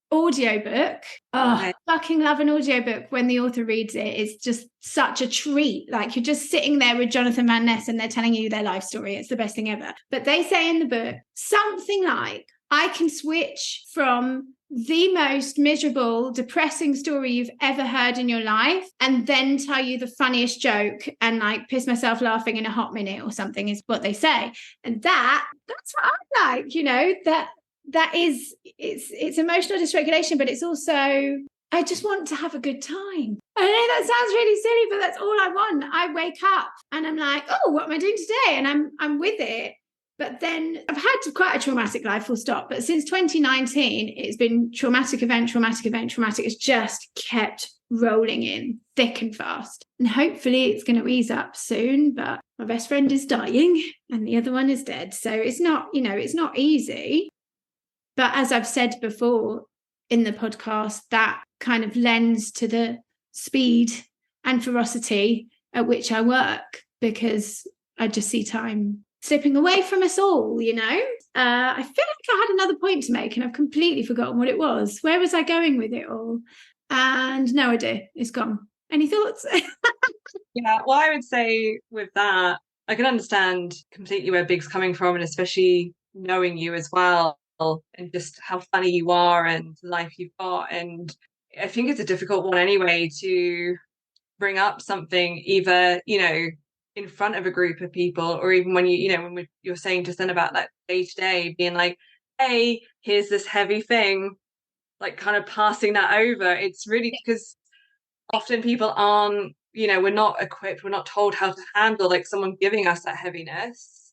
audiobook, fucking love an audiobook when the author reads it. It's just such a treat. Like, you're just sitting there with Jonathan Van Ness and they're telling you their life story. It's the best thing ever. But they say in the book something like, I can switch from the most miserable, depressing story you've ever heard in your life and then tell you the funniest joke and like piss myself laughing in a hot minute or something, is what they say. And that's what I like, you know, that is, it's emotional dysregulation, but it's also, I just want to have a good time. I know that sounds really silly, but that's all I want. I wake up and I'm like, oh, what am I doing today? And I'm with it. But then I've had quite a traumatic life, full stop. But since 2019, it's been traumatic event. It's just kept rolling in thick and fast. And hopefully it's going to ease up soon. But my best friend is dying and the other one is dead. So it's not, you know, it's not easy. But as I've said before in the podcast, that kind of lends to the speed and ferocity at which I work. because I just see time slipping away from us all, you know. I feel like I had another point to make and I've completely forgotten what it was. Where was I going with it all? And no idea. It's gone. Any thoughts? Yeah, well, I would say with that, I can understand completely where Big's coming from, and especially knowing you as well, and just how funny you are and the life you've got. And I think it's a difficult one anyway to bring up something either, you know, in front of a group of people, or even when you're saying just then about that day to day being like, hey, here's this heavy thing, like kind of passing that over. It's really because often people aren't, you know, we're not equipped, we're not told how to handle like someone giving us that heaviness,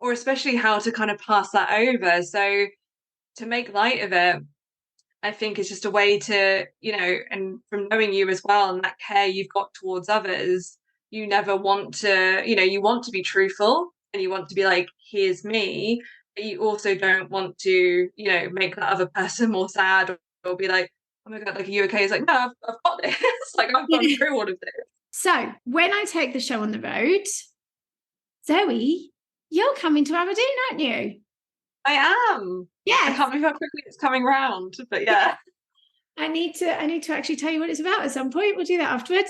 or especially how to kind of pass that over. So to make light of it, I think it's just a way to, you know, and from knowing you as well and that care you've got towards others, you never want to, you know, you want to be truthful and you want to be like, here's me, but you also don't want to, you know, make that other person more sad, or be like, oh my God, like, are you okay? It's like, no, I've got this. Like, I've gone through all of this. So when I take the show on the road, Zoe, you're coming to Aberdeen, aren't you? I am. Yeah. I can't believe how quickly it's coming round, but yeah. I need to actually tell you what it's about at some point. We'll do that afterwards.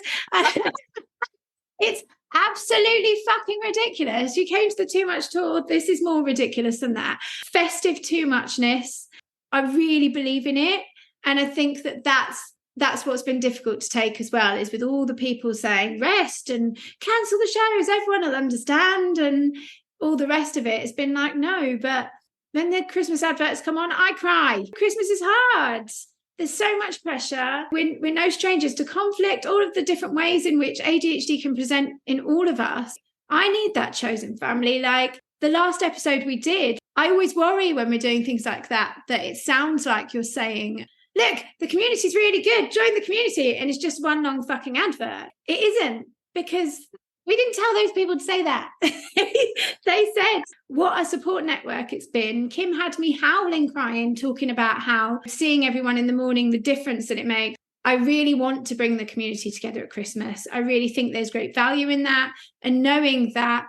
It's absolutely fucking ridiculous. You came to the Too Much tour. This is more ridiculous than that. Festive too muchness. I really believe in it. And I think that's what's been difficult to take as well, is with all the people saying rest and cancel the shows, everyone will understand, and all the rest of it. It's been like, no, but when the Christmas adverts come on, I cry. Christmas is hard. There's so much pressure. We're no strangers to conflict, all of the different ways in which ADHD can present in all of us. I need that chosen family. Like the last episode we did, I always worry when we're doing things like that it sounds like you're saying, look, the community's really good, join the community, and it's just one long fucking advert. It isn't, because we didn't tell those people to say that. They said what a support network it's been. Kim had me howling, crying, talking about how seeing everyone in the morning, the difference that it makes. I really want to bring the community together at Christmas. I really think there's great value in that. And knowing that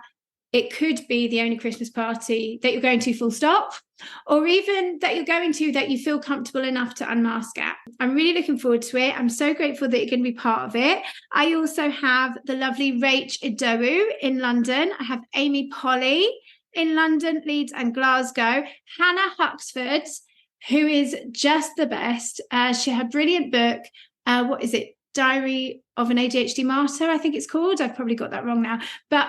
it could be the only Christmas party that you're going to full stop, or even that you're going to that you feel comfortable enough to unmask at. I'm really looking forward to it. I'm so grateful that you're going to be part of it. I also have the lovely Rach in London. I have Amy Polly in London, Leeds and Glasgow. Hannah Huxford, who is just the best. She had a brilliant book. What is it? Diary of an ADHD Martyr, I think it's called. I've probably got that wrong now. But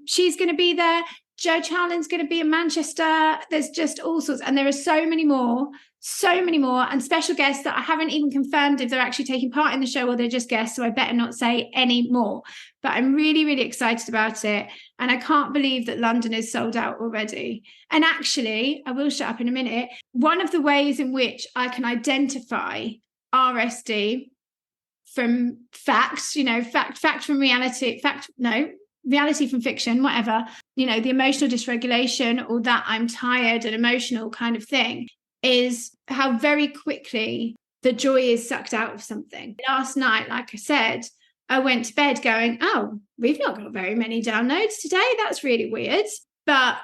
she's going to be there. Joe Charlin's going to be in Manchester. There's just all sorts. And there are so many more, and special guests that I haven't even confirmed if they're actually taking part in the show or they're just guests. So I better not say any more. But I'm really, really excited about it. And I can't believe that London is sold out already. And actually, I will shut up in a minute. One of the ways in which I can identify RSD from facts, you know, fact from reality, reality from fiction, whatever, you know, the emotional dysregulation, or that I'm tired and emotional kind of thing, is how very quickly the joy is sucked out of something. Last night, like I said, I went to bed going, oh, we've not got very many downloads today. That's really weird. But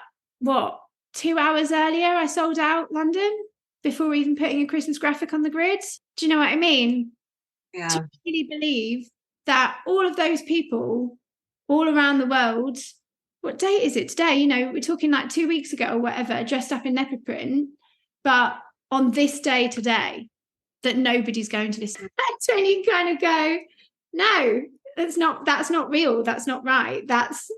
2 hours earlier, I sold out London before even putting a Christmas graphic on the grid. Do you know what I mean? Yeah. To really believe that all of those people all around the world, what date is it today? You know, we're talking like 2 weeks ago or whatever, dressed up in leopard print, but on this day today, that nobody's going to listen. That's when you kind of go, no, that's not real. That's not right. That's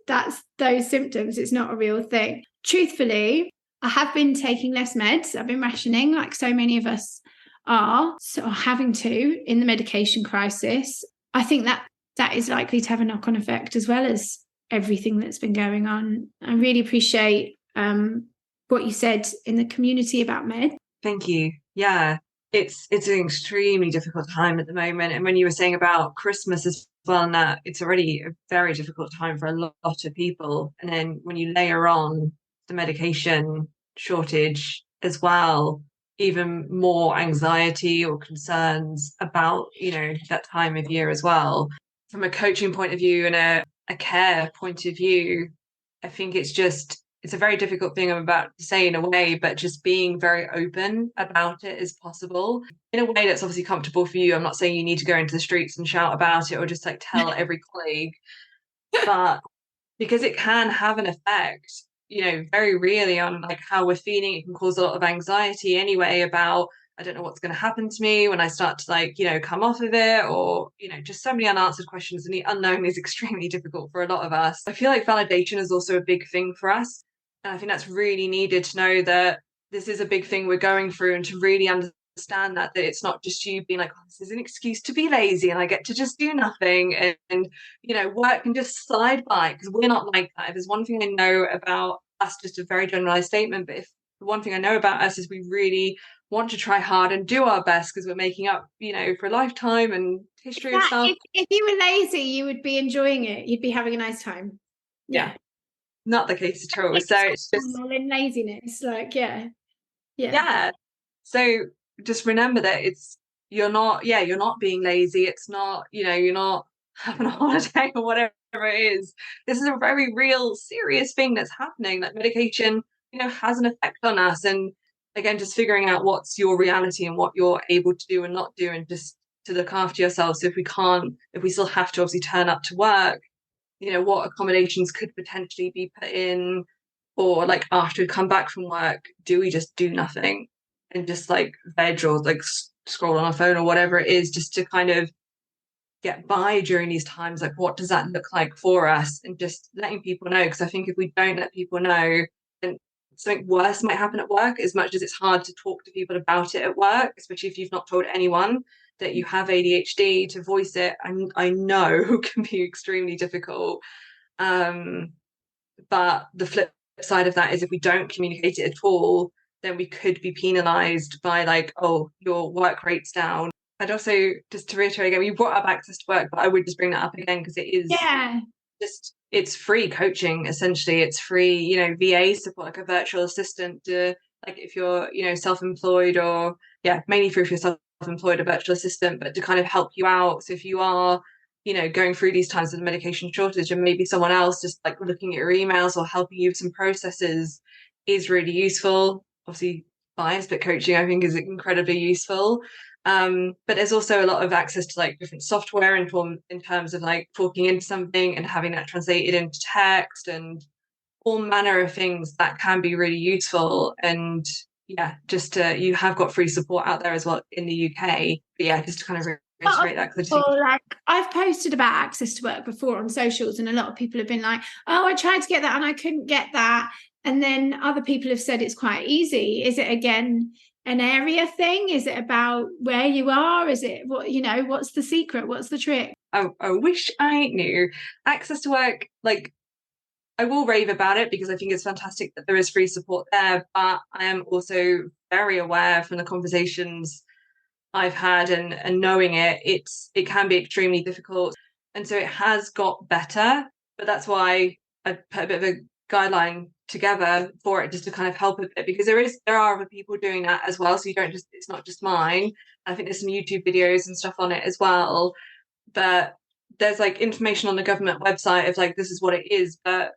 those symptoms. It's not a real thing. Truthfully, I have been taking less meds. I've been rationing like so many of us are having to in the medication crisis. I think that is likely to have a knock-on effect as well as everything that's been going on. I really appreciate what you said in the community about med. Thank you. Yeah, it's an extremely difficult time at the moment. And when you were saying about Christmas as well, and that it's already a very difficult time for a lot of people. And then when you layer on the medication shortage as well, even more anxiety or concerns about, you know, that time of year as well. From a coaching point of view and a care point of view, I think it's a very difficult thing I'm about to say in a way, but just being very open about it is possible in a way that's obviously comfortable for you. I'm not saying you need to go into the streets and shout about it or just like tell every colleague, but because it can have an effect, you know, very really on like how we're feeling. It can cause a lot of anxiety anyway about, I don't know what's going to happen to me when I start to like, you know, come off of it, or, you know, just so many unanswered questions, and the unknown is extremely difficult for a lot of us. I feel like validation is also a big thing for us. And I think that's really needed to know that this is a big thing we're going through, and to really understand that it's not just you being like, oh, this is an excuse to be lazy and I get to just do nothing and you know, work can just slide by, because we're not like that. If there's one thing I know about us, just a very generalized statement, but if the one thing I know about us is we really want to try hard and do our best, because we're making up, you know, for a lifetime and history of stuff. If you were lazy, you would be enjoying it. You'd be having a nice time. Yeah. Not the case at all. So it's just in laziness, like yeah. So just remember that you're not being lazy. It's not, you know, you're not having a holiday or whatever it is. This is a very real, serious thing that's happening. That medication, you know, has an effect on us. And again, just figuring out what's your reality and what you're able to do and not do, and just to look after yourself. So if we still have to obviously turn up to work, you know, what accommodations could potentially be put in, or like after we come back from work, do we just do nothing and just like veg or like scroll on our phone or whatever it is, just to kind of get by during these times? Like, what does that look like for us? And just letting people know, because I think if we don't let people know, then something worse might happen at work. As much as it's hard to talk to people about it at work, especially if you've not told anyone that you have ADHD, to voice it, I know can be extremely difficult. But the flip side of that is, if we don't communicate it at all, then we could be penalised by like, oh, your work rate's down. I'd also, just to reiterate again, we brought up access to work, but I would just bring that up again, because it is it's free coaching. Essentially, it's free, you know, VA support, like a virtual assistant, to like, if you're, you know, self-employed, or mainly if you're self-employed, a virtual assistant, but to kind of help you out. So if you are, you know, going through these times of medication shortage, and maybe someone else just like looking at your emails or helping you with some processes is really useful. Obviously biased, but coaching I think is incredibly useful. But there's also a lot of access to like different software in terms of like talking into something and having that translated into text, and all manner of things that can be really useful. And just you have got free support out there as well in the UK. But just to kind of reiterate that. Like, I've posted about access to work before on socials, and a lot of people have been like, oh, I tried to get that and I couldn't get that. And then other people have said it's quite easy. Is it again an area thing? Is it about where you are? Is it what, you know, what's the secret? What's the trick? I wish I knew. Access to work, like, I will rave about it because I think it's fantastic that there is free support there, but I am also very aware from the conversations I've had and knowing it can be extremely difficult. And so it has got better, but that's why I put a bit of a guideline together for it, just to kind of help a bit, because there are other people doing that as well. So it's not just mine. I think there's some YouTube videos and stuff on it as well, but there's like information on the government website of like, this is what it is. But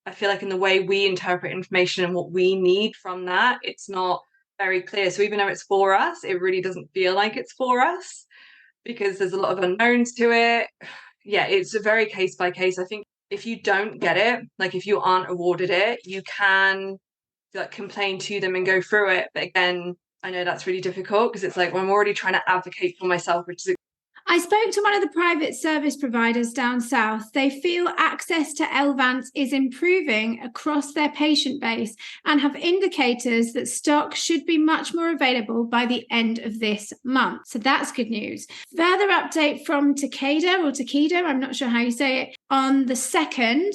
I feel like in the way we interpret information and what we need from that, it's not very clear. So even though it's for us, it really doesn't feel like it's for us, because there's a lot of unknowns to it. It's a very case by case. I think if you don't get it, like if you aren't awarded it, you can like complain to them and go through it. But again, I know that's really difficult, because it's like, well, I'm already trying to advocate for myself, which is I spoke to one of the private service providers down south. They feel access to LVANs is improving across their patient base and have indicators that stock should be much more available by the end of this month. So that's good news. Further update from Takeda, I'm not sure how you say it, on the 2nd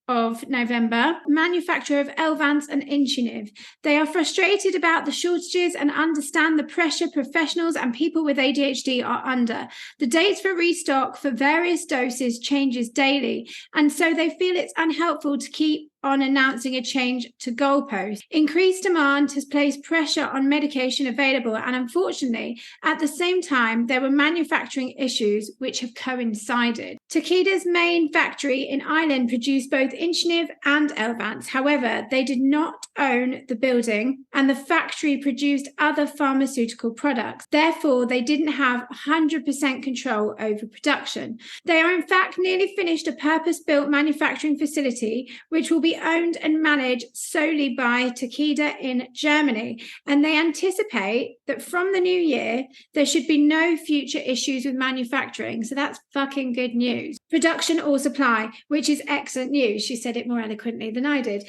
of November, manufacturer of Elvance and Intuniv. They are frustrated about the shortages and understand the pressure professionals and people with ADHD are under. The dates for restock for various doses changes daily, and so they feel it's unhelpful to keep on announcing a change to goalposts. Increased demand has placed pressure on medication available, and unfortunately, at the same time, there were manufacturing issues which have coincided. Takeda's main factory in Ireland produced both Inchniv and Elvance. However, they did not own the building, and the factory produced other pharmaceutical products. Therefore, they didn't have 100% control over production. They are in fact nearly finished a purpose-built manufacturing facility, which will be owned and managed solely by Takeda in Germany. And they anticipate that from the new year, there should be no future issues with manufacturing. So that's fucking good news. Production or supply, which is excellent news. She said it more eloquently than I did.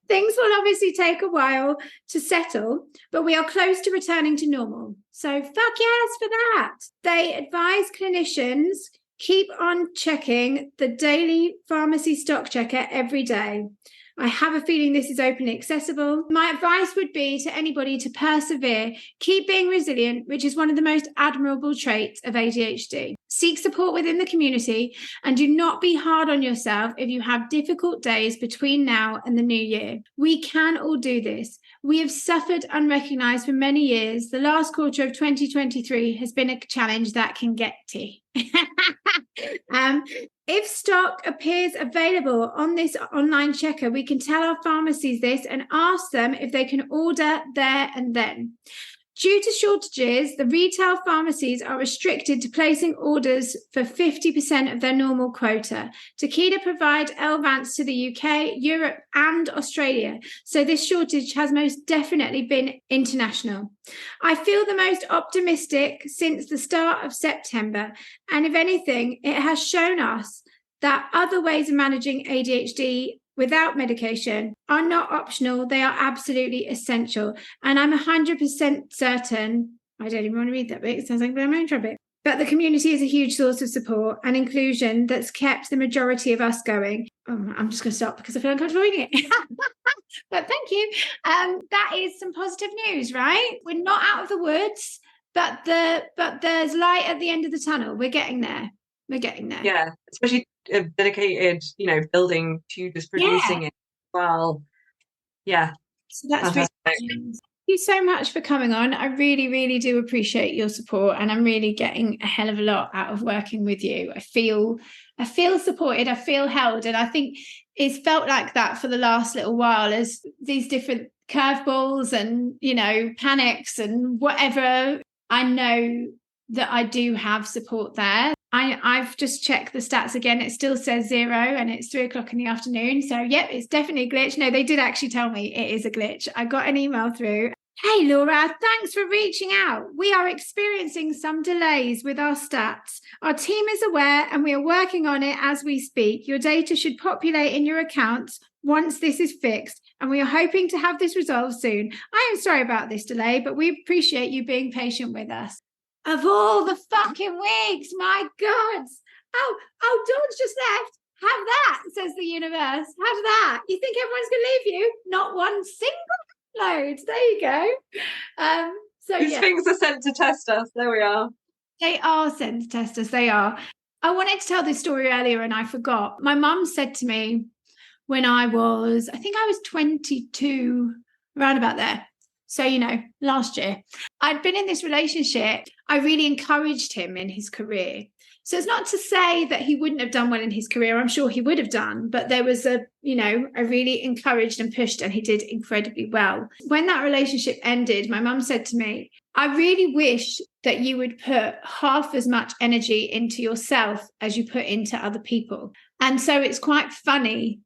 Things will obviously take a while to settle, but we are close to returning to normal. So fuck yes for that. They advise clinicians keep on checking the daily pharmacy stock checker every day. I have a feeling this is openly accessible. My advice would be to anybody to persevere, keep being resilient, which is one of the most admirable traits of ADHD. Seek support within the community, and do not be hard on yourself if you have difficult days between now and the new year. We can all do this. We have suffered unrecognized for many years. The last quarter of 2023 has been a challenge that can get to. If stock appears available on this online checker, we can tell our pharmacies this and ask them if they can order there and then. Due to shortages, the retail pharmacies are restricted to placing orders for 50% of their normal quota. Takeda provide Elvance to the UK, Europe, and Australia, so this shortage has most definitely been international. I feel the most optimistic since the start of September, and if anything, it has shown us that other ways of managing ADHD without medication are not optional. They are absolutely essential. And I'm 100% certain, I don't even want to read that bit, it sounds like I'm in trouble, but the community is a huge source of support and inclusion that's kept the majority of us going. Oh, I'm just going to stop because I feel uncomfortable reading it. But thank you. That is some positive news, right? We're not out of the woods, but there's light at the end of the tunnel. We're getting there. Yeah, especially dedicated, building to just producing it. Well, yeah. So that's really thank you so much for coming on. I really, really do appreciate your support, and I'm really getting a hell of a lot out of working with you. I feel supported, I feel held, and I think it's felt like that for the last little while as these different curveballs and, panics and whatever. I know that I do have support there. I've just checked the stats again. It still says 0 and it's 3:00 in the afternoon. So, yep, it's definitely a glitch. No, they did actually tell me it is a glitch. I got an email through. Hey, Laura, thanks for reaching out. We are experiencing some delays with our stats. Our team is aware and we are working on it as we speak. Your data should populate in your accounts once this is fixed, and we are hoping to have this resolved soon. I am sorry about this delay, but we appreciate you being patient with us. Of all the fucking weeks, my God. Oh, Dawn's just left. Have that, says the universe. Have that. You think everyone's going to leave you? Not one single load. There you go. These things are sent to test us. There we are. They are sent to test us. They are. I wanted to tell this story earlier and I forgot. My mum said to me when I was 22, around about there. So, last year, I'd been in this relationship. I really encouraged him in his career. So it's not to say that he wouldn't have done well in his career. I'm sure he would have done. But there was I really encouraged and pushed, and he did incredibly well. When that relationship ended, my mum said to me, I really wish that you would put half as much energy into yourself as you put into other people. And so it's quite funny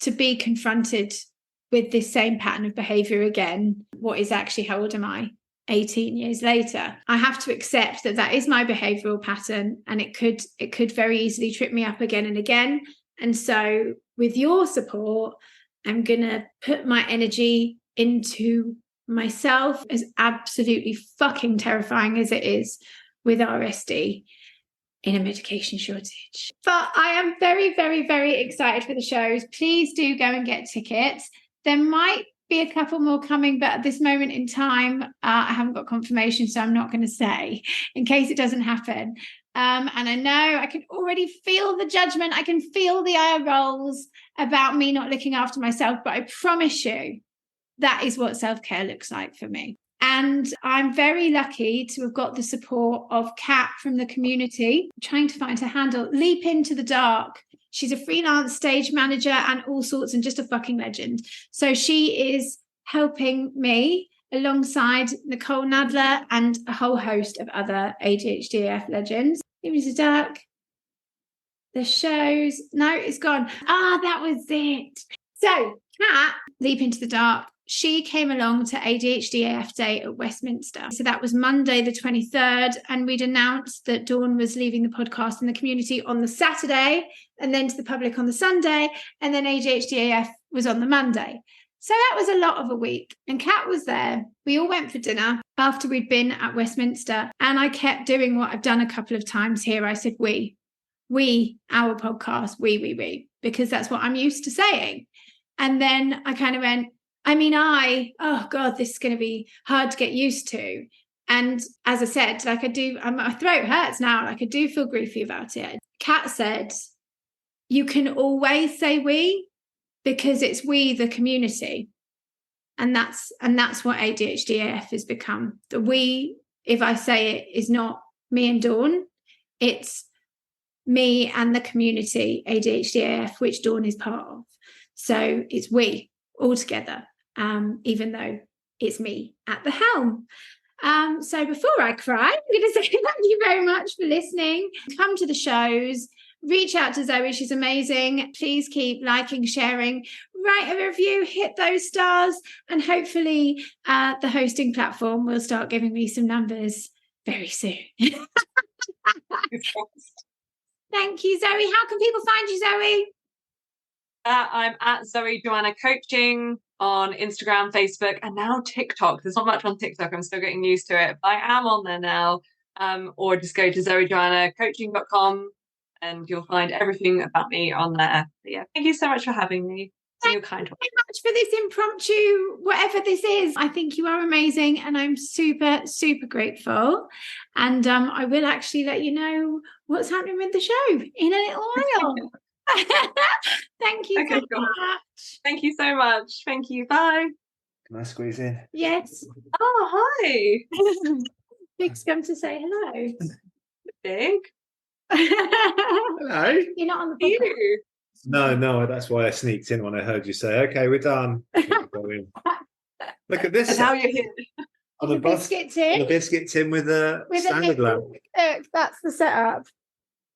to be confronted with this same pattern of behavior again. What is actually, how old am I? 18 years later. I have to accept that is my behavioral pattern, and it could very easily trip me up again and again. And so with your support, I'm going to put my energy into myself, as absolutely fucking terrifying as it is with RSD in a medication shortage. But I am very, very, very excited for the shows. Please do go and get tickets. There might be a couple more coming, but at this moment in time, I haven't got confirmation, so I'm not going to say in case it doesn't happen. And I know I can already feel the judgment. I can feel the eye rolls about me not looking after myself. But I promise you, that is what self-care looks like for me. And I'm very lucky to have got the support of Kat from the community. I'm trying to find her handle, Leap Into the Dark. She's a freelance stage manager and all sorts, and just a fucking legend. So she is helping me alongside Nicole Nadler and a whole host of other ADHD AF legends. Leap Into the Dark. The shows. No, it's gone. That was it. So Kat, Leap Into the Dark, she came along to ADHD AF Day at Westminster. So that was Monday the 23rd, and we'd announced that Dawn was leaving the podcast in the community on the Saturday, and then to the public on the Sunday, and then ADHD AF was on the Monday. So that was a lot of a week, and Kat was there. We all went for dinner after we'd been at Westminster, and I kept doing what I've done a couple of times here. I said, we, our podcast, we, because that's what I'm used to saying. And then I kind of went, oh God, this is going to be hard to get used to. And as I said, like my throat hurts now. Like I do feel griefy about it. Kat said, you can always say we, because it's we, the community. And that's what ADHD AF has become. The we, if I say it, is not me and Dawn. It's me and the community, ADHD AF, which Dawn is part of. So it's we all together. Even though it's me at the helm. So before I cry, I'm going to say thank you very much for listening. Come to the shows, reach out to Zoe, she's amazing. Please keep liking, sharing, write a review, hit those stars, and hopefully the hosting platform will start giving me some numbers very soon. Thank you, Zoe. How can people find you, Zoe? I'm at Zoe Joanna Coaching on Instagram, Facebook, and now TikTok. There's not much on TikTok. I'm still getting used to it, but I am on there now. Or just go to zoejoannacoaching.com and you'll find everything about me on there. But yeah, thank you so much for having me. Thank you very much for this impromptu, whatever this is. I think you are amazing, and I'm super, super grateful. And I will actually let you know what's happening with the show in a little while. Thank you so much. Thank you so much. Thank you. Bye. Can I squeeze in? Yes. Oh, hi. Big's come to say hello. Big. Hello. You're not on the podcast. No, that's why I sneaked in when I heard you say, okay, we're done. Look at this. And now you're here. On the biscuit tin. The biscuit tin with a standard lamp. Look, that's the setup.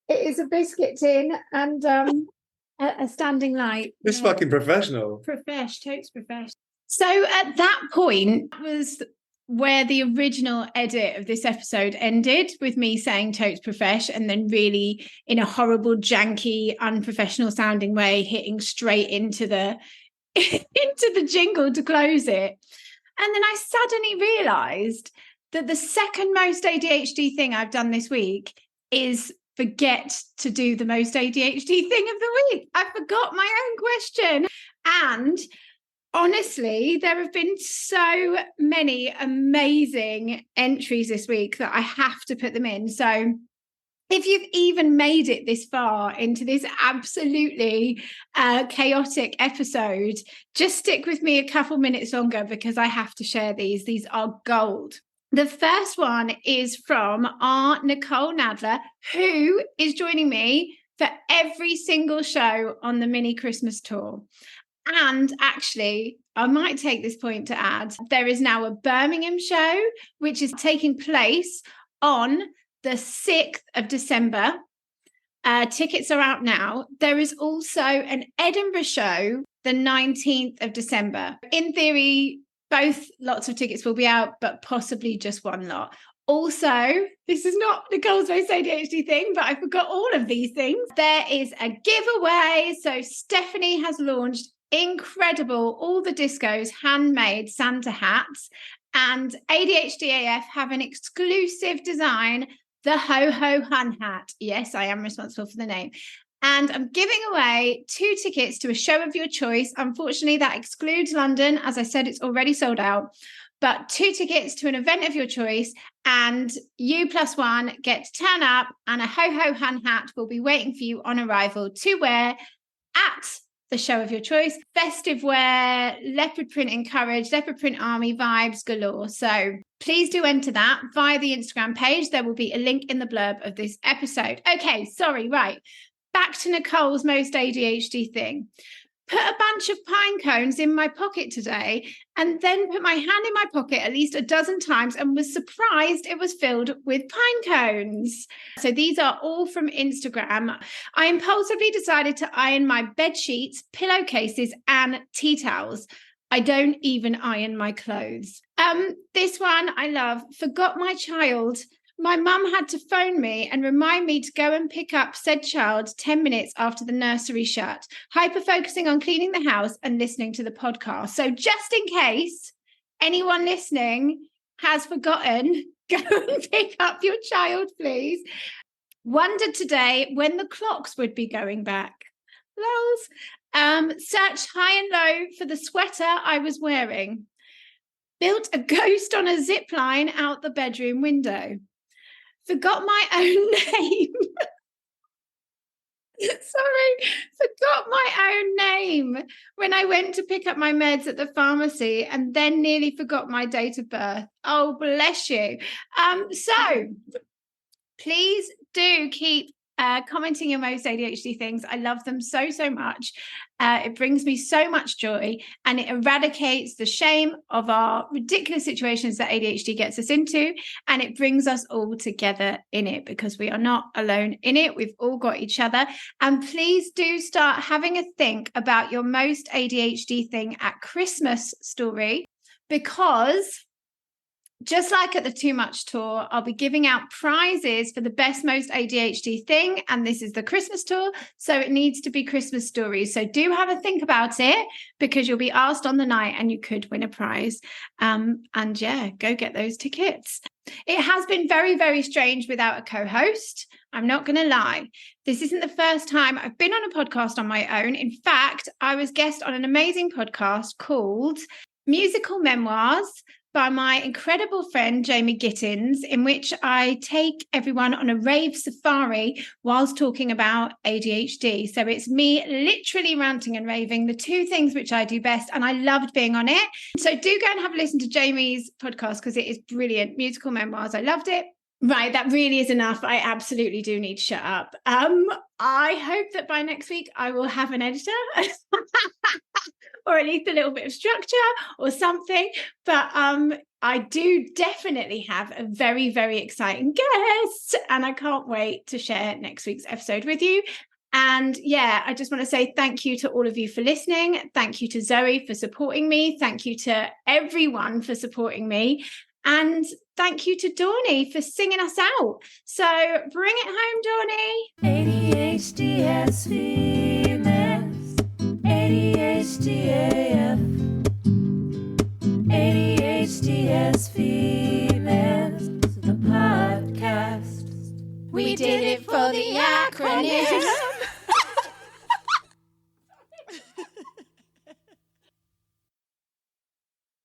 It is a biscuit tin and a standing light. It's fucking professional. Totes professional. So at that point was where the original edit of this episode ended, with me saying totes profesh and then really in a horrible, janky, unprofessional sounding way hitting straight into the jingle to close it. And then I suddenly realised that the second most ADHD thing I've done this week is forget to do the most ADHD thing of the week. I forgot my own question. And honestly, there have been so many amazing entries this week that I have to put them in. So if you've even made it this far into this absolutely chaotic episode, just stick with me a couple minutes longer because I have to share these. These are gold. The first one is from our Nicole Nadler, who is joining me for every single show on the mini Christmas tour. And actually, I might take this point to add, there is now a Birmingham show, which is taking place on the 6th of December. Tickets are out now. There is also an Edinburgh show, the 19th of December. In theory, both lots of tickets will be out, but possibly just one lot. Also, this is not Nicole's most ADHD thing, but I forgot all of these things. There is a giveaway. So Stephanie has launched incredible All the Discos handmade Santa hats, and ADHD AF have an exclusive design, the Ho Ho Hun hat. Yes, I am responsible for the name. And I'm giving away 2 tickets to a show of your choice. Unfortunately, that excludes London. As I said, it's already sold out. but 2 tickets to an event of your choice, and you plus 1 get to turn up, and a ho-ho-hun hat will be waiting for you on arrival to wear at the show of your choice. Festive wear, leopard print encouraged, leopard print army vibes galore. So please do enter that via the Instagram page. There will be a link in the blurb of this episode. Okay, sorry, right. Back to Nicole's most ADHD thing. Put a bunch of pine cones in my pocket today, and then put my hand in my pocket at least a dozen times and was surprised it was filled with pine cones. So these are all from Instagram. I impulsively decided to iron my bed sheets, pillowcases, and tea towels. I don't even iron my clothes. This one I love. Forgot my child. My mum had to phone me and remind me to go and pick up said child 10 minutes after the nursery shut, hyper-focusing on cleaning the house and listening to the podcast. So just in case anyone listening has forgotten, go and pick up your child, please. Wondered today when the clocks would be going back. Lols. Searched high and low for the sweater I was wearing. Built a ghost on a zip line out the bedroom window. Forgot my own name. Forgot my own name when I went to pick up my meds at the pharmacy, and then nearly forgot my date of birth. Oh, bless you. So please do keep commenting your most ADHD things. I love them so, so much. It brings me so much joy, and it eradicates the shame of our ridiculous situations that ADHD gets us into, and it brings us all together in it because we are not alone in it. We've all got each other. And please do start having a think about your most ADHD thing at Christmas story, because just like at the Too Much tour, I'll be giving out prizes for the best, most ADHD thing. And this is the Christmas tour, so it needs to be Christmas stories. So do have a think about it, because you'll be asked on the night and you could win a prize. And yeah, go get those tickets. It has been very, very strange without a co-host. I'm not going to lie. This isn't the first time I've been on a podcast on my own. In fact, I was guest on an amazing podcast called Musical Memoirs by my incredible friend Jamie Gittins, in which I take everyone on a rave safari whilst talking about ADHD. So it's me literally ranting and raving, the two things which I do best, and I loved being on it. So do go and have a listen to Jamie's podcast because it is brilliant. Musical Memoirs, I loved it. Right, that really is enough. I absolutely do need to shut up. I hope that by next week I will have an editor or at least a little bit of structure or something. But I do definitely have a very, very exciting guest, and I can't wait to share next week's episode with you. And yeah, I just want to say thank you to all of you for listening. Thank you to Zoe for supporting me. Thank you to everyone for supporting me. And thank you to Dawny for singing us out. So bring it home, Dawny. ADHD has females. ADHD AF. ADHD has females. The podcast. We did it for the acronym.